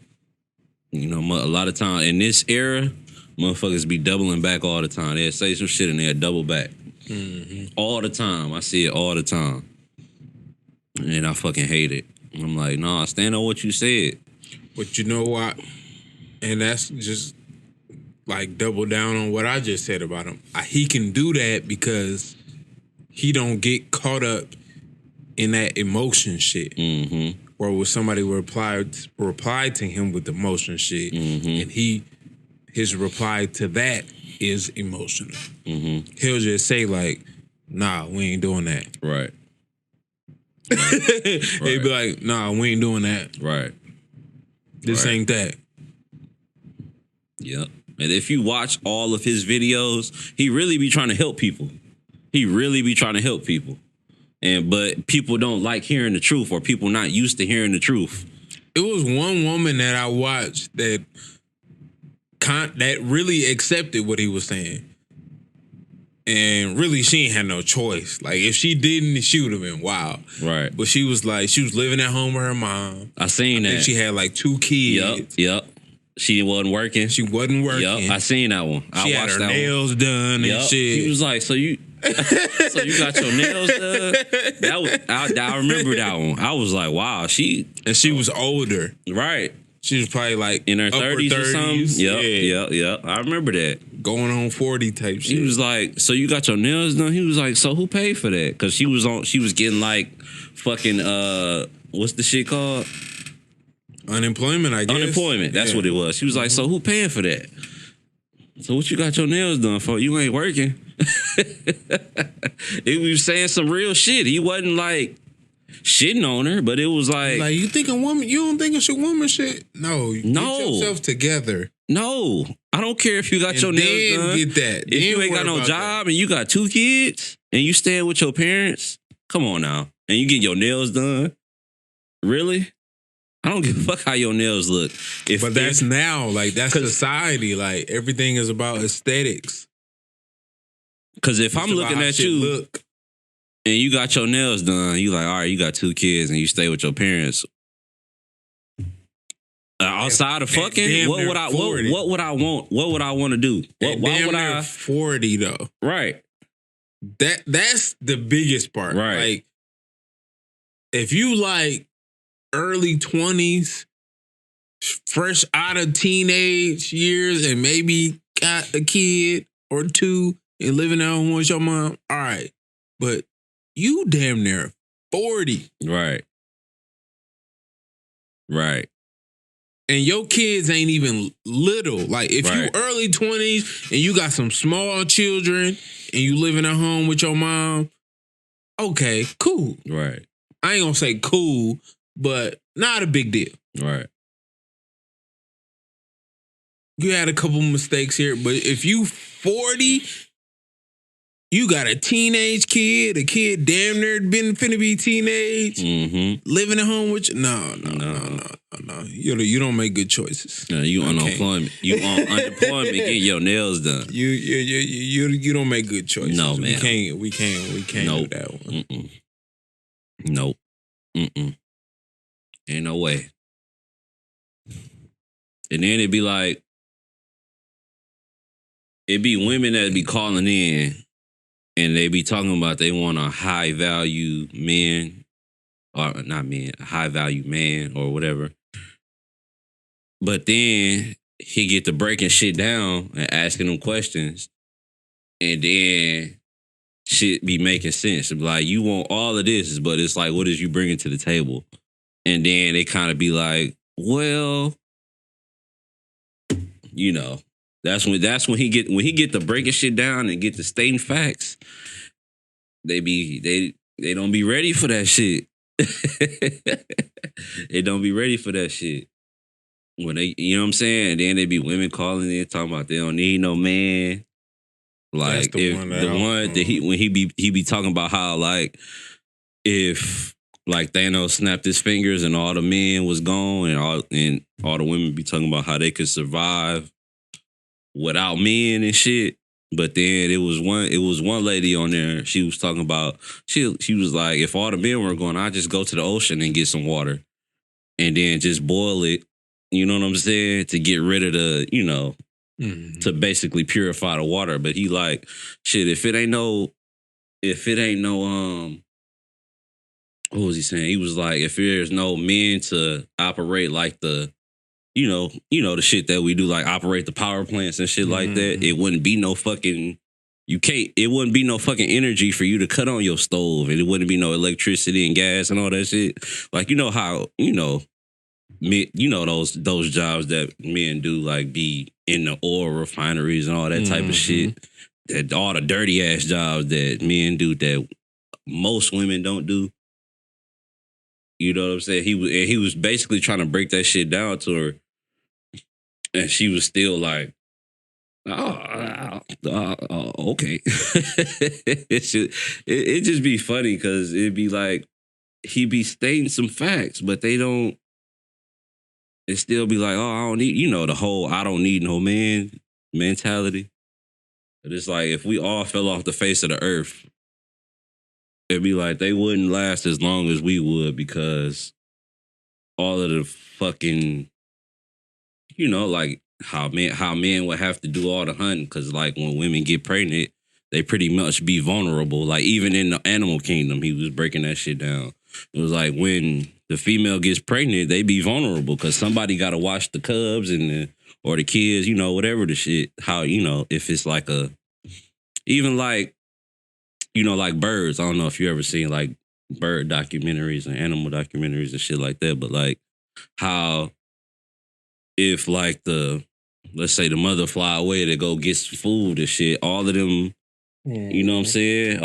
A lot of time in this era, motherfuckers be doubling back all the time. They'll say some shit and they'll double back. Mm-hmm. All the time. I see it all the time. And I fucking hate it. I'm like, nah, stand on what you said. But you know what? And that's just like double down on what I just said about him. He can do that because he don't get caught up in that emotion shit. Mm-hmm. Where when somebody reply to him with emotion shit, and his reply to that is emotional. Mm-hmm. He'll just say like, "Nah, we ain't doing that." Right. He'd be like, "Nah, we ain't doing that." Right. This ain't that. Yep. And if you watch all of his videos, he really be trying to help people. But people don't like hearing the truth, or people not used to hearing the truth. It was one woman that I watched that really accepted what he was saying. And really, she ain't had no choice. Like, if she didn't, she would have been wild. Right. But she was living at home with her mom. I seen that. I think she had like 2 kids. Yep. She wasn't working. Yep, I seen that one. She had her nails done and shit. He was like, so you got your nails done? I remember that one. I was like, wow, she was older. Right. She was probably like in her 30s or something. Yep. I remember that. Going on 40 type shit. He was like, so you got your nails done? He was like, so who paid for that? Because she was getting like fucking, what's the shit called? Unemployment, I guess. Unemployment, that's what it was. She was like, so who paying for that? So what you got your nails done for? You ain't working. He was saying some real shit. He wasn't like shitting on her, but it was like you think a woman, you don't think it's a woman shit? No. Get yourself together. No. I don't care if you got your nails done. Get that. If you ain't got no job and you got 2 kids and you staying with your parents, come on now. And you get your nails done. Really? I don't give a fuck how your nails look. But that's now. Like, that's society. Like, everything is about aesthetics. Because if I'm looking at you and you got your nails done, you like, all right, you got 2 kids and you stay with your parents. Outside of fucking, what would I want? What would I want to do? Why would I 40 though? Right. That's the biggest part. Right. Like, if you like early 20s, fresh out of teenage years, and maybe got a kid or 2 and living at home with your mom, all right. But you damn near 40. Right. Right. And your kids ain't even little. Like, if you early 20s and you got some small children and you living at home with your mom, okay, cool. Right. I ain't gonna say cool, but not a big deal. Right. You had a couple mistakes here, but if you 40, you got a teenage kid, a kid damn near finna be teenage, living at home with you. No. You don't make good choices. No, you on unemployment. You on unemployment getting your nails done. You don't make good choices. No, man. We can't do that one. Nope. Ain't no way. And then it'd be like, it'd be women that be calling in and they be talking about they want a high value man, or not man, a high value man or whatever. But then he get to breaking shit down and asking them questions, and then shit be making sense. Like, you want all of this, but it's like, what is you bringing to the table? And then they kind of be like, well, you know, that's when he get to breaking shit down and get to stating facts. They don't be ready for that shit. They don't be ready for that shit. When they, you know what I'm saying? And then they be women calling in talking about they don't need no man. Like, if when he be talking about how, like, if like Thanos snapped his fingers and all the men was gone, and all the women be talking about how they could survive without men and shit. But then it was one lady on there. She was talking about she was like, if all the men were gone, I'd just go to the ocean and get some water, and then just boil it. You know what I'm saying? To get rid of the, you know, to basically purify the water. But he like, shit, if it ain't no, what was he saying? He was like, if there's no men to operate like the, you know, the shit that we do, like operate the power plants and shit like that, it wouldn't be no fucking, it wouldn't be no fucking energy for you to cut on your stove, and it wouldn't be no electricity and gas and all that shit. Like, you know how, those jobs that men do, like be in the oil refineries and all that type of shit, that all the dirty ass jobs that men do that most women don't do. You know what I'm saying? He was basically trying to break that shit down to her, and she was still like, okay. it just be funny because it'd be like he be stating some facts, but they don't. It still be like, oh, I don't need, the whole I don't need no man mentality. But it's like, if we all fell off the face of the earth, it'd be like they wouldn't last as long as we would, because all of the fucking, like how men would have to do all the hunting, because like when women get pregnant, they pretty much be vulnerable. Like even in the animal kingdom, he was breaking that shit down. It was like when the female gets pregnant, they be vulnerable because somebody got to watch the cubs or the kids, whatever the shit. How, if it's like even like, like birds. I don't know if you ever seen like bird documentaries and animal documentaries and shit like that, but like how if like let's say the mother fly away to go get some food and shit, all of them, you know what I'm saying?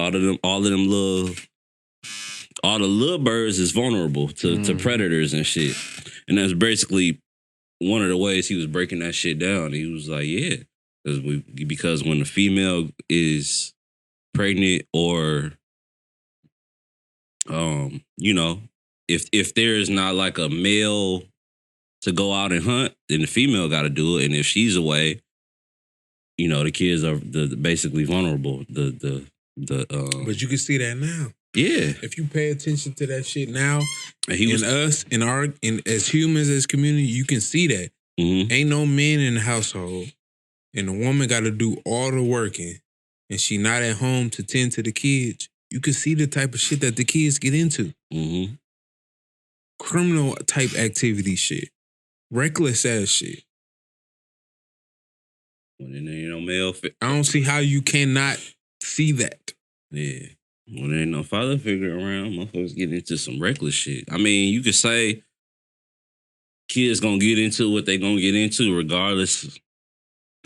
All the little birds is vulnerable to predators and shit. And that's basically one of the ways he was breaking that shit down. He was like, yeah, because when the female is pregnant or, if there is not like a male to go out and hunt, then the female got to do it. And if she's away, the kids are basically vulnerable. But you can see that now. Yeah. If you pay attention to that shit now, as humans, as community, you can see that. Ain't no men in the household, and the woman got to do all the working, and she not at home to tend to the kids. You can see the type of shit that the kids get into. Criminal type activity shit. Reckless ass shit. When there ain't no male I don't see how you cannot see that. Yeah. When there ain't no father figure around, motherfuckers get into some reckless shit. I mean, you could say kids gonna get into what they gonna get into regardless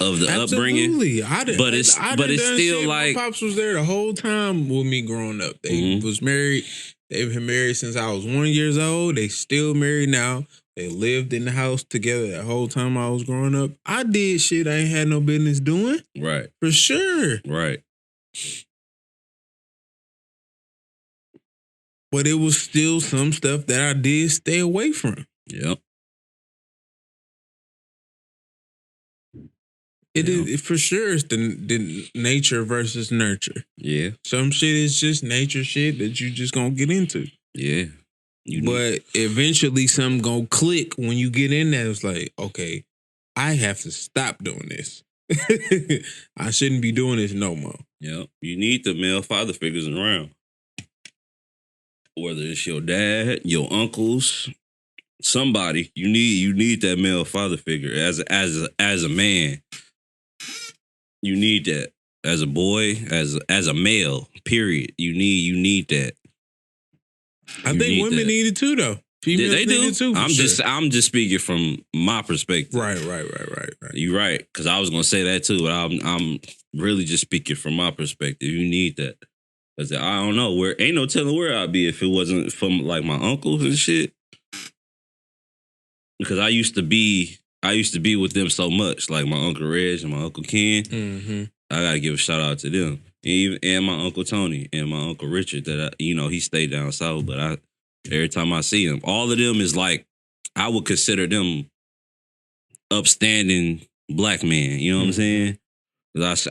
of the upbringing. But it's still like my pops was there the whole time with me growing up. They was married. They've been married since I was 1 year old. They still married now. They lived in the house together the whole time I was growing up. I did shit I ain't had no business doing. Right. For sure. Right. But it was still some stuff that I did stay away from. Yep. It for sure it's the nature versus nurture. Yeah. Some shit is just nature shit that you just gonna get into. Yeah. But eventually something gonna click when you get in there. It's like, okay, I have to stop doing this. I shouldn't be doing this no more. Yep. You need the male father figures around. Whether it's your dad, your uncles, somebody, you need that male father figure as a man. You need that as a boy, as a male. Period. You need that. I think women need it too, though. Females they do need it too. I'm just speaking from my perspective. Right. You're right, because I was gonna say that too, but I'm really just speaking from my perspective. You need that. Cause I don't know, where ain't no telling where I'd be if it wasn't from like my uncles and shit. Because I used to be with them so much, like my Uncle Reg and my Uncle Ken. Mm-hmm. I gotta give a shout out to them, and my Uncle Tony and my Uncle Richard. That he stayed down south, but every time I see him, all of them is like I would consider them upstanding black men. You know what I'm saying?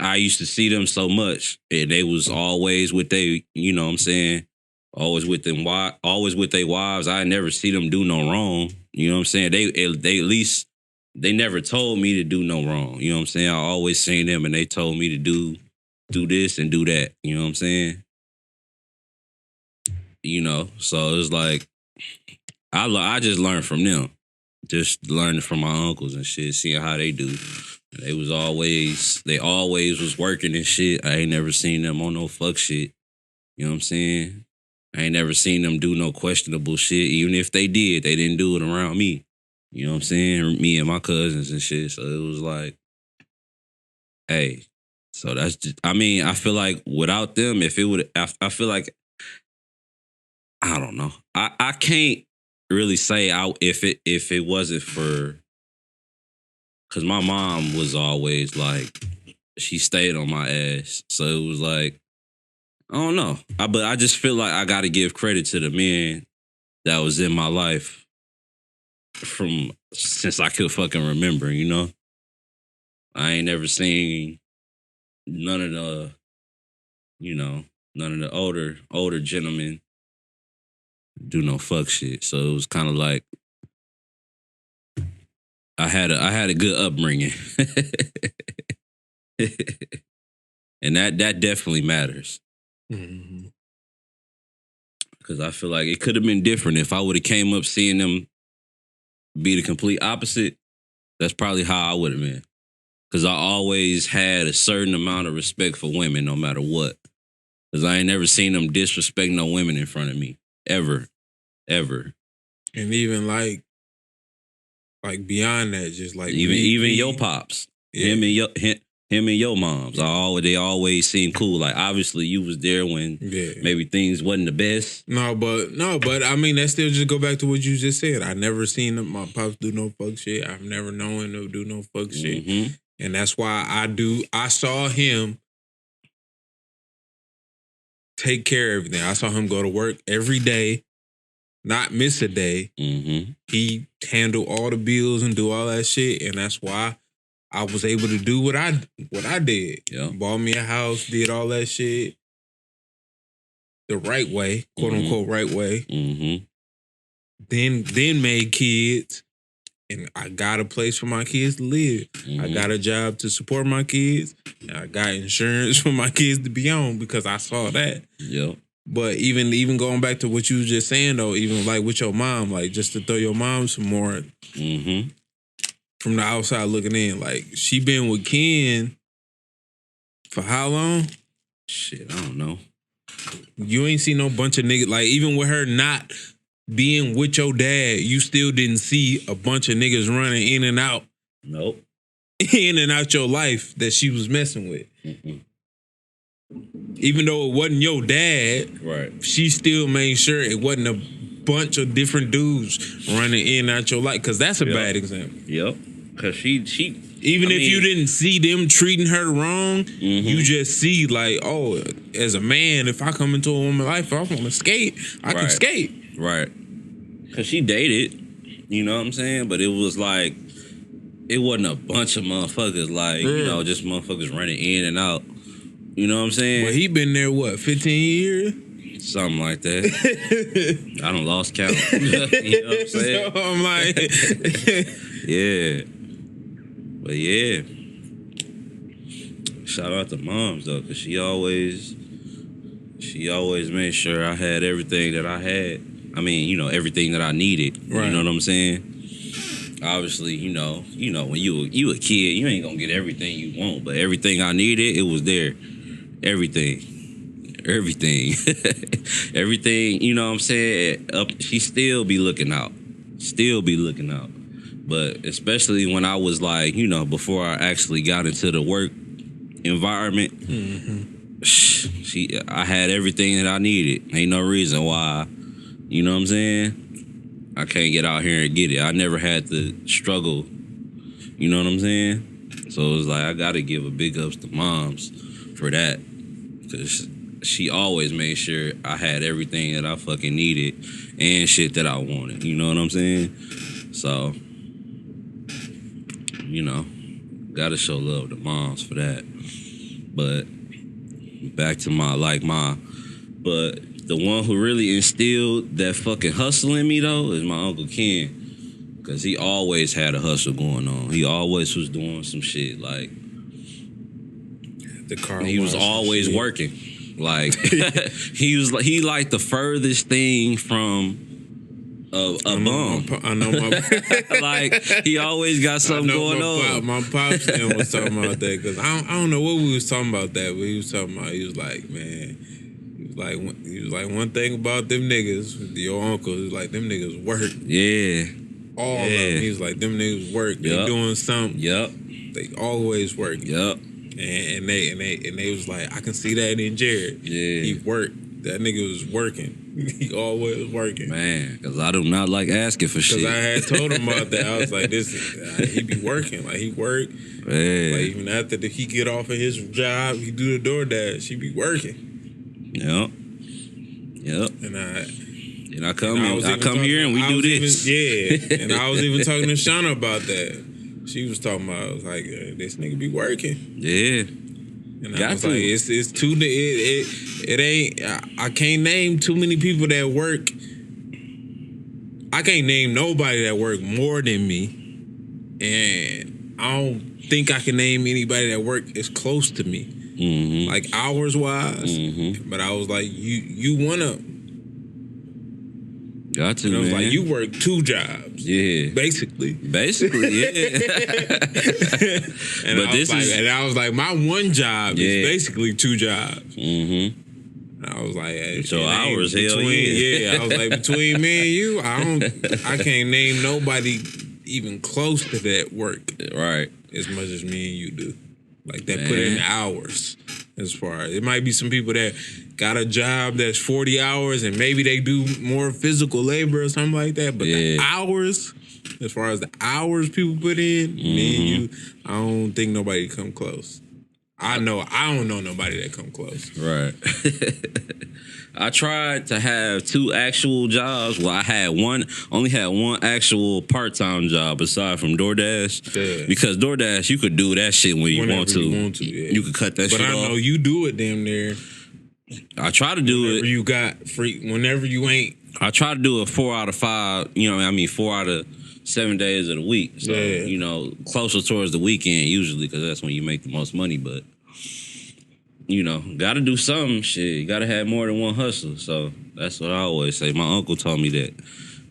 I used to see them so much, and they was always with they, you know what I'm saying, always with them, always with their wives. I never see them do no wrong. You know what I'm saying? They at least, they never told me to do no wrong. You know what I'm saying? I always seen them, and they told me to do this and do that. You know what I'm saying? You know, so it's like, I just learned from them. Just learning from my uncles and shit, seeing how they do. They always was working and shit. I ain't never seen them on no fuck shit. You know what I'm saying? I ain't never seen them do no questionable shit. Even if they did, they didn't do it around me. You know what I'm saying? Me and my cousins and shit. So it was like, hey. So that's just, I mean, I feel like without them, if it would, I feel like, I don't know. I can't really say if it wasn't for, because my mom was always like, she stayed on my ass. So it was like, I don't know. But I just feel like I got to give credit to the men that was in my life since I could fucking remember, you know? I ain't never seen none of the older gentlemen do no fuck shit. So it was kind of like, I had a good upbringing. And that definitely matters. Mm-hmm. Because I feel like it could have been different if I would have came up seeing them be the complete opposite. That's probably how I would have been. Because I always had a certain amount of respect for women no matter what. Because I ain't never seen them disrespect no women in front of me. Ever. And even like beyond that, just like even your pops, yeah. him and your moms, they always seem cool. Like obviously you was there when maybe things wasn't the best. No, but I mean that still just go back to what you just said. I never seen my pops do no fuck shit. I've never known him to do no fuck shit, and that's why I saw him take care of everything. I saw him go to work every day. Not miss a day. Mm-hmm. He handled all the bills and do all that shit, and that's why I was able to do what I did. Yeah. Bought me a house, did all that shit the right way, quote unquote right way. Mm-hmm. Then made kids, and I got a place for my kids to live. Mm-hmm. I got a job to support my kids, and I got insurance for my kids to be on because I saw that. Yeah. But even going back to what you was just saying though, even like with your mom, like just to throw your mom some more from the outside looking in, like she been with Ken for how long? Shit, I don't know. You ain't seen no bunch of niggas, like even with her not being with your dad, you still didn't see a bunch of niggas running in and out. Nope. in and out your life that she was messing with. Even though it wasn't your dad, Right. she still made sure it wasn't a bunch of different dudes running in and out your life, because that's a bad example. Yep. Because she Even if you didn't see them treating her wrong, you just see like, oh, as a man, if I come into a woman's life, if I want to skate, I can skate. Right. Because she dated, you know what I'm saying? But it was like, it wasn't a bunch of motherfuckers, like, you know, just motherfuckers running in and out. You know what I'm saying? Well, he been there, what, 15 years? Something like that. I done lost count. You know what I'm saying? So I'm like... Yeah. But yeah. Shout out to moms, though, because she always made sure I had everything that I had. I mean, you know, everything that I needed. Right. You know what I'm saying? Obviously, you know, when you a kid, you ain't gonna get everything you want, but everything I needed, it was there. Everything, everything. You know what I'm saying? She still be looking out, But especially when I was like, you know, before I actually got into the work environment, I had everything that I needed. Ain't no reason why, you know what I'm saying? I can't get out here and get it. I never had to struggle. You know what I'm saying? So it was like, I got to give a big ups to moms for that. Because she always made sure I had everything that I fucking needed and shit that I wanted. You know what I'm saying? So, you know, got to show love to moms for that. But back to but the one who really instilled that fucking hustle in me, though, is my Uncle Ken. Because he always had a hustle going on. He always was doing some shit. Like, the car he was always working. Like, he like the furthest thing from a bum. I know my... Like, he always got something going on. My pops then was talking about that, because I don't know what we was talking about that, but he was talking about, he was like, man... He was like, one thing about them niggas, your uncle, is like, them niggas work. Yeah. All of them. He was like, them niggas work. They doing something. Yep. They always work. Yep. And they was like, I can see that in Jared. Yeah. He worked. That nigga was working. He always was working. Man, because I do not like asking for shit. Because I had told him about that. I was like, he be working. Like, he work. Man. Like, even after he get off of his job, he do the DoorDash. He be working. Yep. And I come here and we do this. And I was even talking to Shauna about that. She was talking about, I was like, this nigga be working. Yeah. And I was like, it's too, it ain't, I can't name too many people that work. I can't name nobody that work more than me. And I don't think I can name anybody that work as close to me. Mm-hmm. Like hours wise. Mm-hmm. But I was like, you wanna. Got to, and I was man. like, you work 2 jobs. Yeah. Basically, yeah. And I was like, my one job is basically 2 jobs. Mm-hmm. And I was like, so hours, hell yeah. I was like, between me and you, I can't name nobody even close to that work. Right. As much as me and you do. Like, that put in hours. As far as, it might be some people that got a job that's 40 hours and maybe they do more physical labor or something like that. But the hours, as far as the hours people put in, me and you, I don't think nobody come close. I don't know nobody that come close. Right. I tried to have 2 actual jobs. Well, only had one actual part-time job aside from DoorDash. Yeah. Because DoorDash, you could do that shit when you want to. You could cut that shit off. But I know you do it damn near. I try to do whenever you got free, whenever you ain't. I try to do it 4 out of 5, 4 out of 7 days of the week. So, closer towards the weekend usually, because that's when you make the most money. But, got to do something. Shit, you got to have more than one hustle. So that's what I always say. My uncle told me that.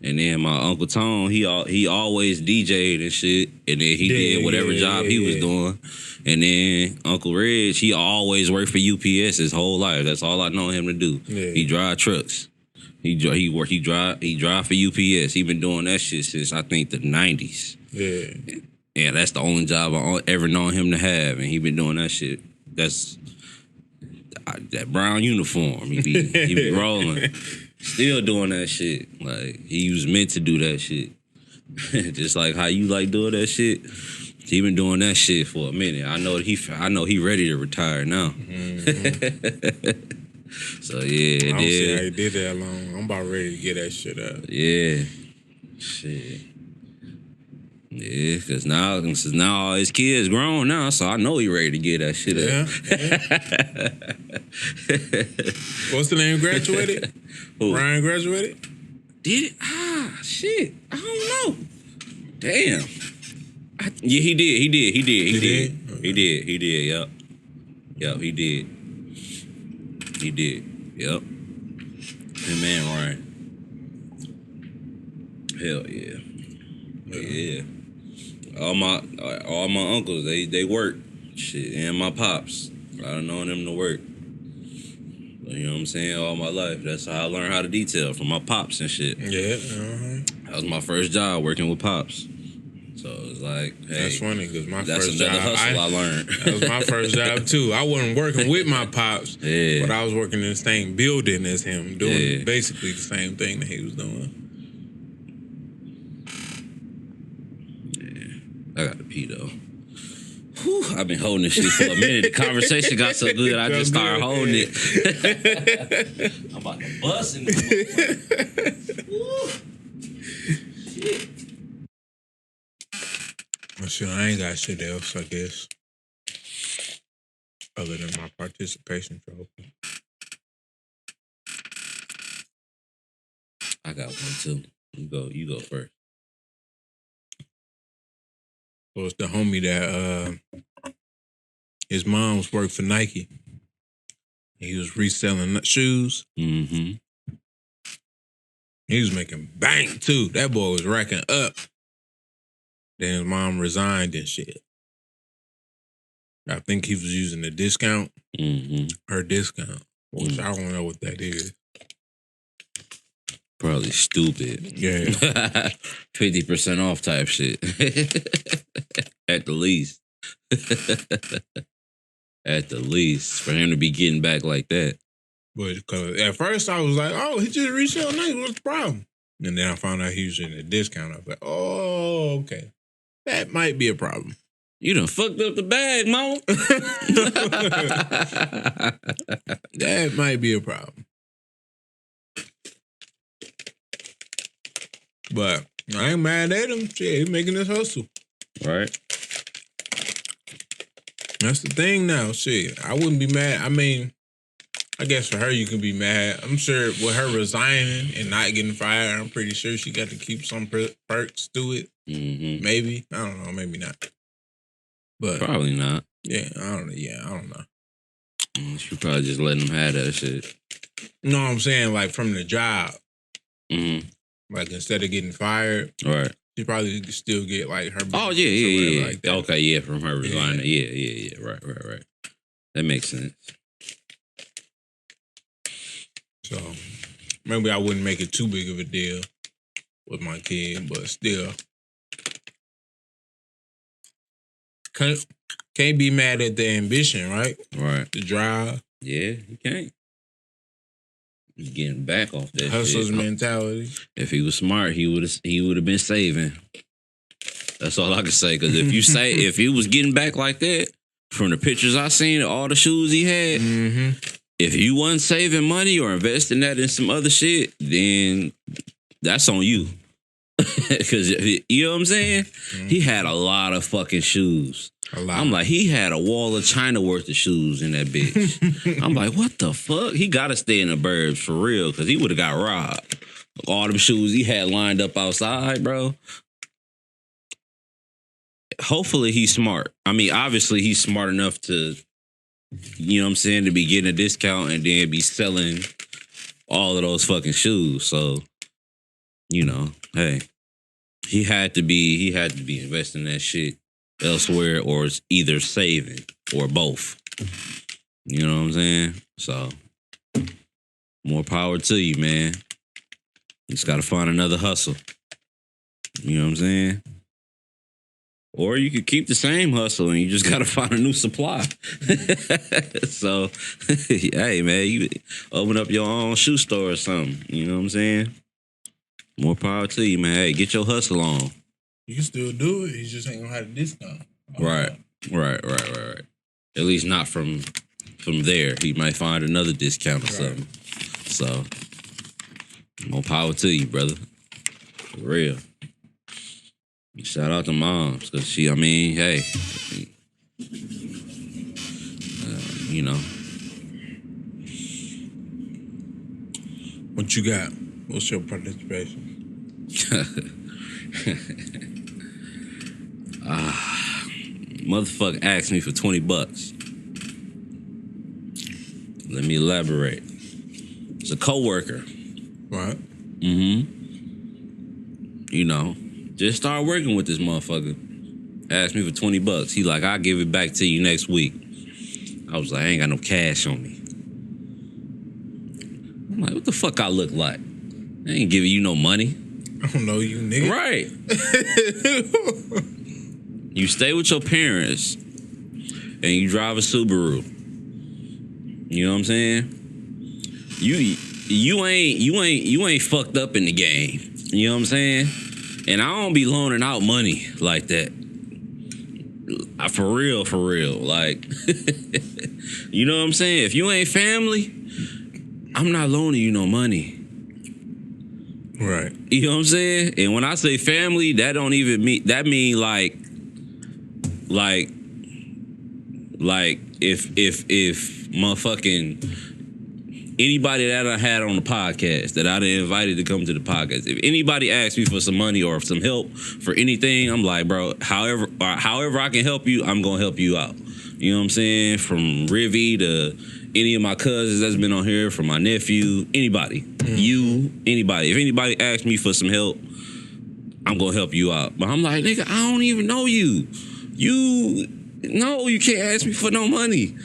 And then my Uncle Tone, he always DJ'd and shit. And then he did whatever job he was doing. And then Uncle Reg, he always worked for UPS his whole life. That's all I know him to do. Yeah. He drive trucks. He drive for UPS. He been doing that shit since I think the 90s. Yeah. Yeah, that's the only job I ever known him to have, and he been doing that shit. That's that brown uniform. He be rolling, still doing that shit. Like he was meant to do that shit, just like how you like doing that shit. He been doing that shit for a minute. I know he ready to retire now. So yeah, I don't see how he did that long. I'm about ready to get that shit up. Yeah, shit. Yeah, because now all his kids grown now, so I know he ready to get that shit up. Yeah. What's the name? Graduated? Who? Ryan graduated? Did it? Shit. I don't know. Damn. Yeah, he did. He did. Yep. Yep, he did. Yep. And man, Ryan. Hell yeah. Yeah. All my uncles, they work. Shit. And my pops. I done known them to work. You know what I'm saying? All my life. That's how I learned how to detail, from my pops and shit. Yeah. That was my first job, working with pops. So it's like, hey, that's funny because my that's first another job, hustle I learned. That was my first job too. I wasn't working with my pops, but I was working in the same building as him, doing basically the same thing that he was doing. Yeah, I got to pee though. Whew, I've been holding this shit for a minute. The conversation got so good, I just started holding it. I'm about to bust in this motherfucker. Shit. Well, shit, I ain't got shit else, I guess, other than my participation trophy. I got one too. You go first. So it's the homie that his mom's worked for Nike. He was reselling shoes. Mm-hmm. He was making bank too. That boy was racking up. Then his mom resigned and shit. I think he was using a discount. Her discount. Which I don't know what that is. Probably stupid. Yeah. 50% off type shit. At the least. At the least. For him to be getting back like that. But cause at first I was like, oh, he just resell Nike. What's the problem? And then I found out he was using a discount. I was like, oh, okay. That might be a problem. You done fucked up the bag, mama. That might be a problem. But I ain't mad at him. Shit, he's making this hustle. Right. That's the thing now. Shit, I wouldn't be mad. I mean, I guess for her, you can be mad. I'm sure with her resigning and not getting fired, I'm pretty sure she got to keep some perks to it. Mm-hmm. Maybe. I don't know. Maybe not. But probably not. Yeah, I don't know. Yeah, I don't know. She probably just letting them have that shit. You know what I'm saying? Like from the job. Mm-hmm. Like instead of getting fired, right? She probably could still get like her. Oh yeah. Like that. Okay, yeah, from her resigning. Yeah. Right. That makes sense. So maybe I wouldn't make it too big of a deal with my kid, but still. Can't be mad at the ambition, right? Right. The drive. Yeah, you can't. He's getting back off that hustler's shit. Mentality. If he was smart, he would have been saving. That's all I can say. Because if he was getting back like that, from the pictures I seen, all the shoes he had, if you wasn't saving money or investing that in some other shit, then that's on you. Because you know what I'm saying? He had a lot of fucking shoes. A lot. I'm like, he had a wall of China worth of shoes in that bitch. I'm like, what the fuck? He got to stay in the burbs for real, because he would have got robbed. All them shoes he had lined up outside, bro. Hopefully he's smart. I mean, obviously he's smart enough to, you know what I'm saying, to be getting a discount and then be selling all of those fucking shoes. So, you know, hey, he had to be investing that shit elsewhere, or it's either saving or both. You know what I'm saying? So, more power to you, man. You just got to find another hustle. You know what I'm saying? Or you could keep the same hustle and you just gotta find a new supply. So, hey man, you open up your own shoe store or something. You know what I'm saying? More power to you, man. Hey, get your hustle on. You can still do it. You just ain't gonna have a discount. Right. At least not from there. He might find another discount or something. So, more power to you, brother. For real. Shout out to moms, because hey, you know. What you got? What's your participation? Motherfucker asked me for $20. Let me elaborate. It's a coworker. Right. You know, just start working with this motherfucker. Asked me for $20. He like, I'll give it back to you next week. I was like, I ain't got no cash on me. I'm like, what the fuck I look like? I ain't giving you no money. I don't know you, nigga. Right. You stay with your parents and you drive a Subaru. You know what I'm saying? You ain't fucked up in the game. You know what I'm saying? And I don't be loaning out money like that. For real. Like, you know what I'm saying? If you ain't family, I'm not loaning you no money. Right. You know what I'm saying? And when I say family, that don't even mean, that mean like if motherfucking anybody that I had on the podcast that I done invited to come to the podcast, if anybody asks me for some money or some help for anything, I'm like, bro, however I can help you, I'm gonna help you out. You know what I'm saying? From Rivy to any of my cousins that's been on here, from my nephew, anybody, anybody. If anybody asks me for some help, I'm gonna help you out. But I'm like, nigga, I don't even know you. No, you can't ask me for no money.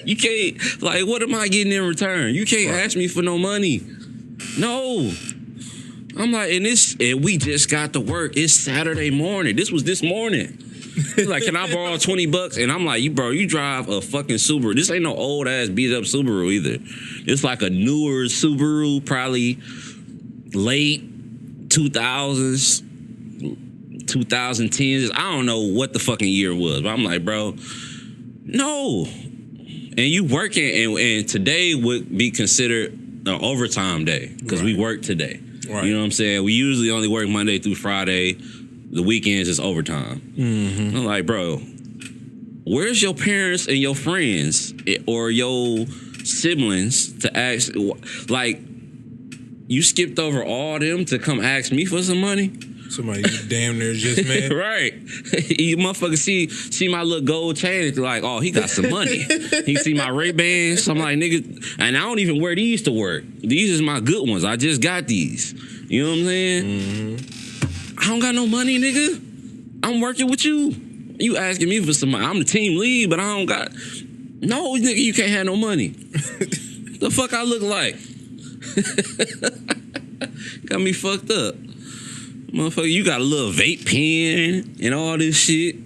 You can't, like, what am I getting in return? You can't ask me for no money. No. I'm like, and we just got to work. It's Saturday morning. This was this morning. He's like, can I borrow $20? And I'm like, you drive a fucking Subaru. This ain't no old ass beat up Subaru either. It's like a newer Subaru, probably late 2000s. 2010s. I don't know what the fucking year was, but I'm like, bro, no. And you working, and today would be considered an overtime day because we work today. Right. You know what I'm saying? We usually only work Monday through Friday. The weekends is overtime. Mm-hmm. I'm like, bro, where's your parents and your friends or your siblings to ask? Like, you skipped over all them to come ask me for some money? Somebody you damn near just met. Right. You motherfucker see my little gold chain. It's like, oh, he got some money. He see my Ray-Bans. I'm like, nigga, and I don't even wear these to work. These is my good ones. I just got these. You know what I'm saying? Mm-hmm. I don't got no money, nigga. I'm working with you. You asking me for some money. I'm the team lead, but I don't got. No, nigga, you can't have no money. The fuck I look like? Got me fucked up. Motherfucker, you got a little vape pen and all this shit.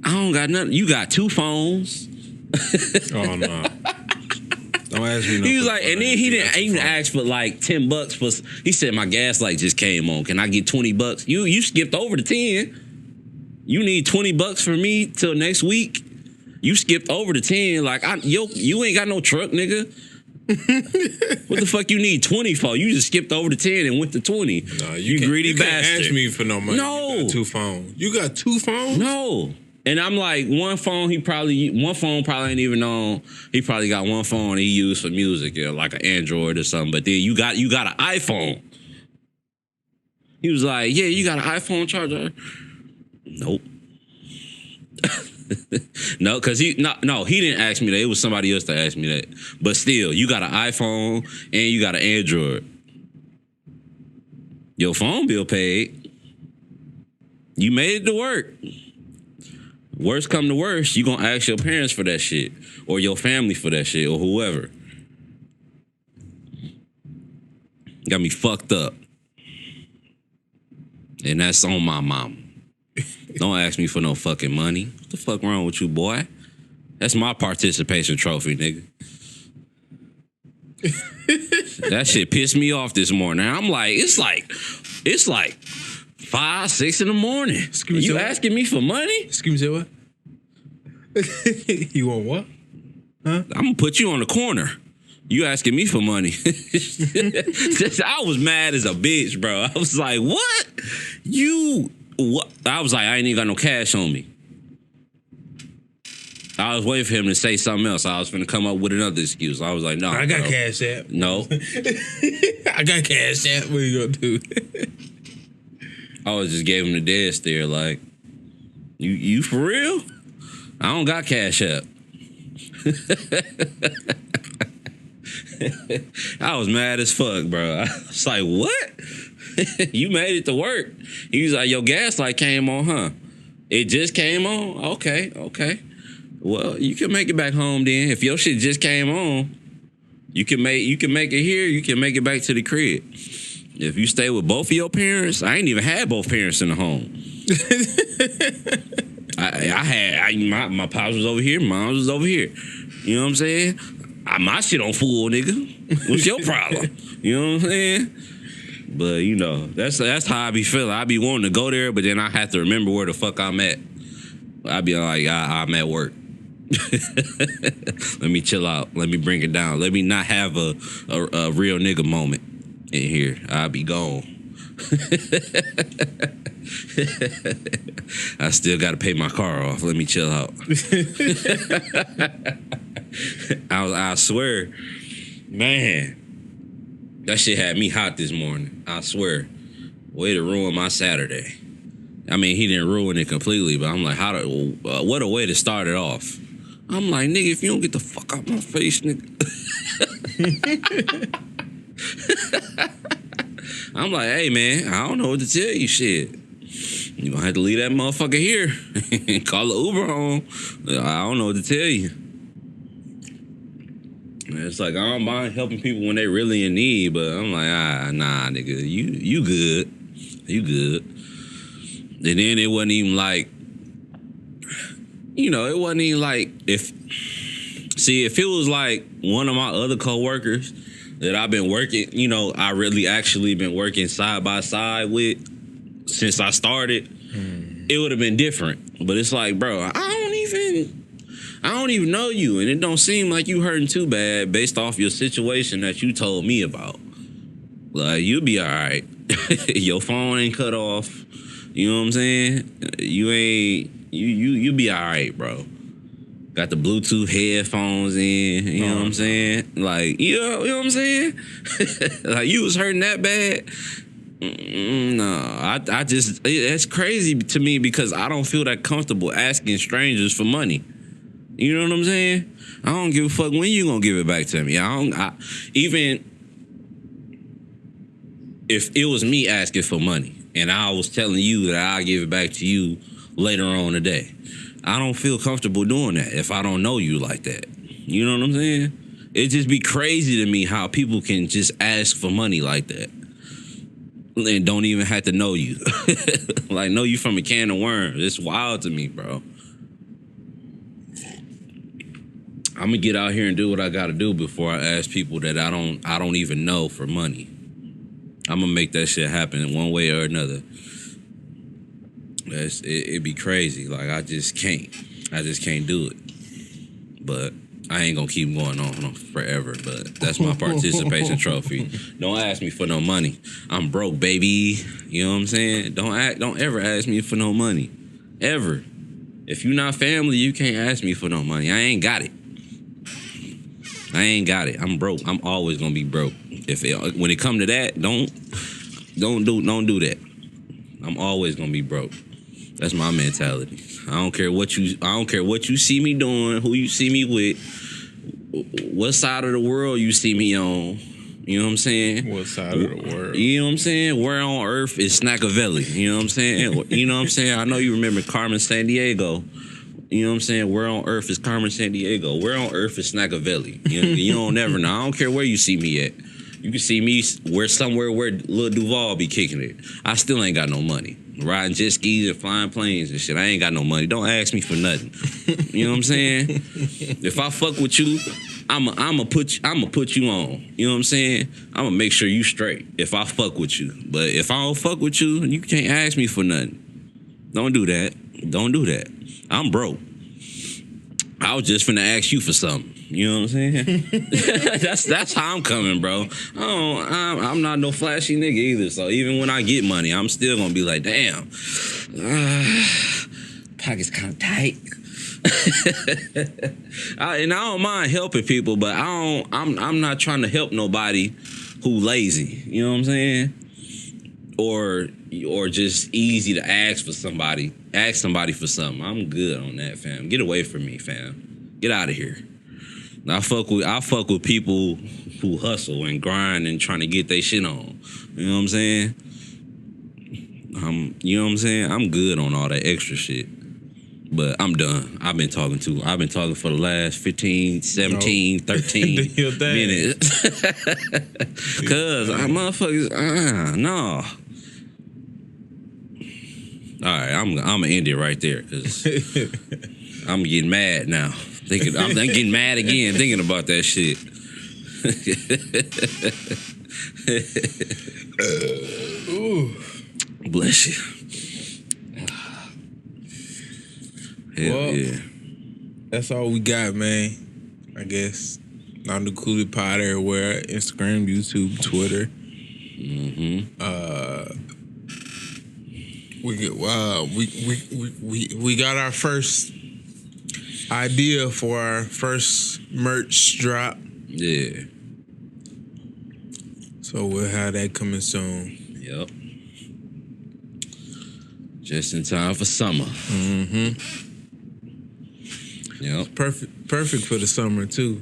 I don't got nothing. You got 2 phones. Oh, no. Don't ask me no. He was like, and then he didn't even ask for like $10 for, he said, my gas light just came on. Can I get $20? You skipped over the 10. You need $20 from me till next week. You skipped over the 10. Like, you ain't got no truck, nigga. What the fuck you need 20 for? You just skipped over the 10 and went to 20. No, you greedy bastard. Can't ask me for no money. No. You got 2 phones. You got 2 phones? No. And I'm like, one phone probably ain't even on. He probably got one phone he used for music, like an Android or something. But then you got an iPhone. He was like, yeah, you got an iPhone charger? Nope. No, because he didn't ask me that. It was somebody else that asked me that. But still, you got an iPhone and you got an Android. Your phone bill paid. You made it to work. Worst come to worst, you gonna ask your parents for that shit, or your family for that shit, or whoever. Got me fucked up. And that's on my mama. Don't ask me for no fucking money. What the fuck wrong with you, boy? That's my participation trophy, nigga. That shit pissed me off this morning. I'm like, it's like 5, 6 in the morning. Excuse You me, asking me for money? Excuse me, what? You want what? I'm gonna put you on the corner. You asking me for money. I was mad as a bitch, bro. I was like, what? What? I was like, I ain't even got no cash on me. I was waiting for him to say something else. I was finna come up with another excuse. I was like, no. I got bro. Cash App. No. I got Cash App. What you gonna do? I was just gave him the dead stare like, you for real? I don't got Cash App. I was mad as fuck, bro. I was like, what? You made it to work. He was like, your gas light came on, huh? It just came on? Okay. Well, you can make it back home then. If your shit just came on, you can make it here, you can make it back to the crib. If you stay with both of your parents, I ain't even had both parents in the home. My pops was over here, my mom was over here. You know what I'm saying? My shit on full, nigga. What's your problem? You know what I'm saying? But you know, that's how I be feeling. I be wanting to go there, but then I have to remember where the fuck I'm at. I be like, I'm at work. Let me chill out. Let me bring it down. Let me not have a real nigga moment in here. I'll be gone. I still got to pay my car off. Let me chill out. I swear, man, that shit had me hot this morning. I swear. Way to ruin my Saturday. I mean, he didn't ruin it completely, but I'm like, what a way to start it off. I'm like, nigga, if you don't get the fuck out my face, nigga. I'm like, hey, man, I don't know what to tell you, shit. You gonna have to leave that motherfucker here and call the Uber home. I don't know what to tell you. It's like, I don't mind helping people when they really in need, but I'm like, nah, nigga, you good. You good. And then it wasn't even like, it wasn't even like, if it was like one of my other coworkers that I've been working, I really actually been working side by side with since I started, it would have been different. But it's like, bro, I don't even know you, and it don't seem like you hurting too bad based off your situation that you told me about. Like, you'll be all right. Your phone ain't cut off. You know what I'm saying? You'll be all right, bro. Got the Bluetooth headphones in. You know what I'm saying? Like, you know what I'm saying? Like, you was hurting that bad? No, I just, that's crazy to me because I don't feel that comfortable asking strangers for money. You know what I'm saying? I don't give a fuck when you gonna give it back to me. Even if it was me asking for money and I was telling you that I'll give it back to you later on today, I don't feel comfortable doing that if I don't know you like that. You know what I'm saying? It just be crazy to me how people can just ask for money like that and don't even have to know you. Like, know you from a can of worms. It's wild to me, bro. I'm gonna get out here and do what I gotta do before I ask people that I don't even know for money. I'm gonna make that shit happen in one way or another. It'd be crazy. Like, I just can't do it. But I ain't gonna keep going on forever. But that's my participation trophy. Don't ask me for no money. I'm broke, baby. You know what I'm saying? Don't ever ask me for no money, ever. If you not family, you can't ask me for no money. I ain't got it. I'm broke. I'm always gonna be broke. When it come to that, don't do that. I'm always gonna be broke. That's my mentality. I don't care what you see me doing, who you see me with, what side of the world you see me on. You know what I'm saying? What side of the world? You know what I'm saying? Where on earth is Snackavelli? You know what I'm saying? You know what I'm saying? I know you remember Carmen Sandiego. You know what I'm saying? Where on earth is Carmen Sandiego? Where on earth is Snackavelli? You don't never know. I don't care where you see me at. You can see me somewhere where Lil Duval be kicking it. I still ain't got no money. riding jet skis and flying planes and shit. I ain't got no money. Don't ask me for nothing. You know what I'm saying? If I fuck with you, I'ma put you on. You know what I'm saying? I'ma make sure you straight if I fuck with you. But if I don't fuck with you, you can't ask me for nothing. Don't do that. Don't do that. I'm broke. I was just finna ask you for something. You know what I'm saying? that's how I'm coming, bro. I'm not no flashy nigga either. So even when I get money, I'm still gonna be like, damn, pockets kind of tight. And I don't mind helping people, but I'm not trying to help nobody who lazy. You know what I'm saying? Or just easy to ask for somebody. Ask somebody for something. I'm good on that, fam. Get away from me, fam. Get out of here. I fuck with people who hustle and grind and trying to get their shit on. You know what I'm saying? You know what I'm saying? I'm good on all that extra shit. But I'm done. I've been talking for the last 15, 17, 13 minutes. Cause motherfuckers, no. All right, I'm gonna end it right there because I'm getting mad now. I'm getting mad again thinking about that shit. Bless you. Hell yeah. That's all we got, man. I guess. Not included pod everywhere. Instagram, YouTube, Twitter. We got our first idea for our first merch drop. Yeah. So we'll have that coming soon. Yep. Just in time for summer. Yep. Perfect for the summer too.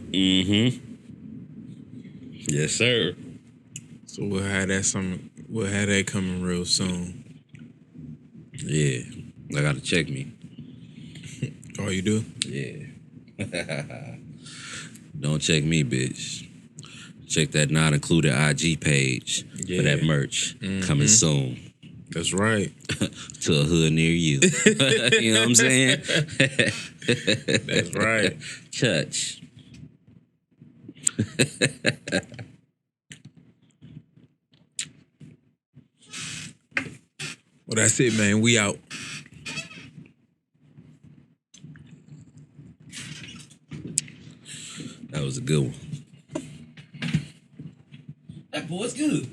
Yes, sir. So we'll have that coming real soon. Yeah. I gotta check me. Oh, you do? Yeah. Don't check me, bitch. Check that not included IG page for that merch coming soon. That's right. To a hood near you. You know what I'm saying? That's right. Church. Well, that's it, man. We out. That was a good one. That boy's good.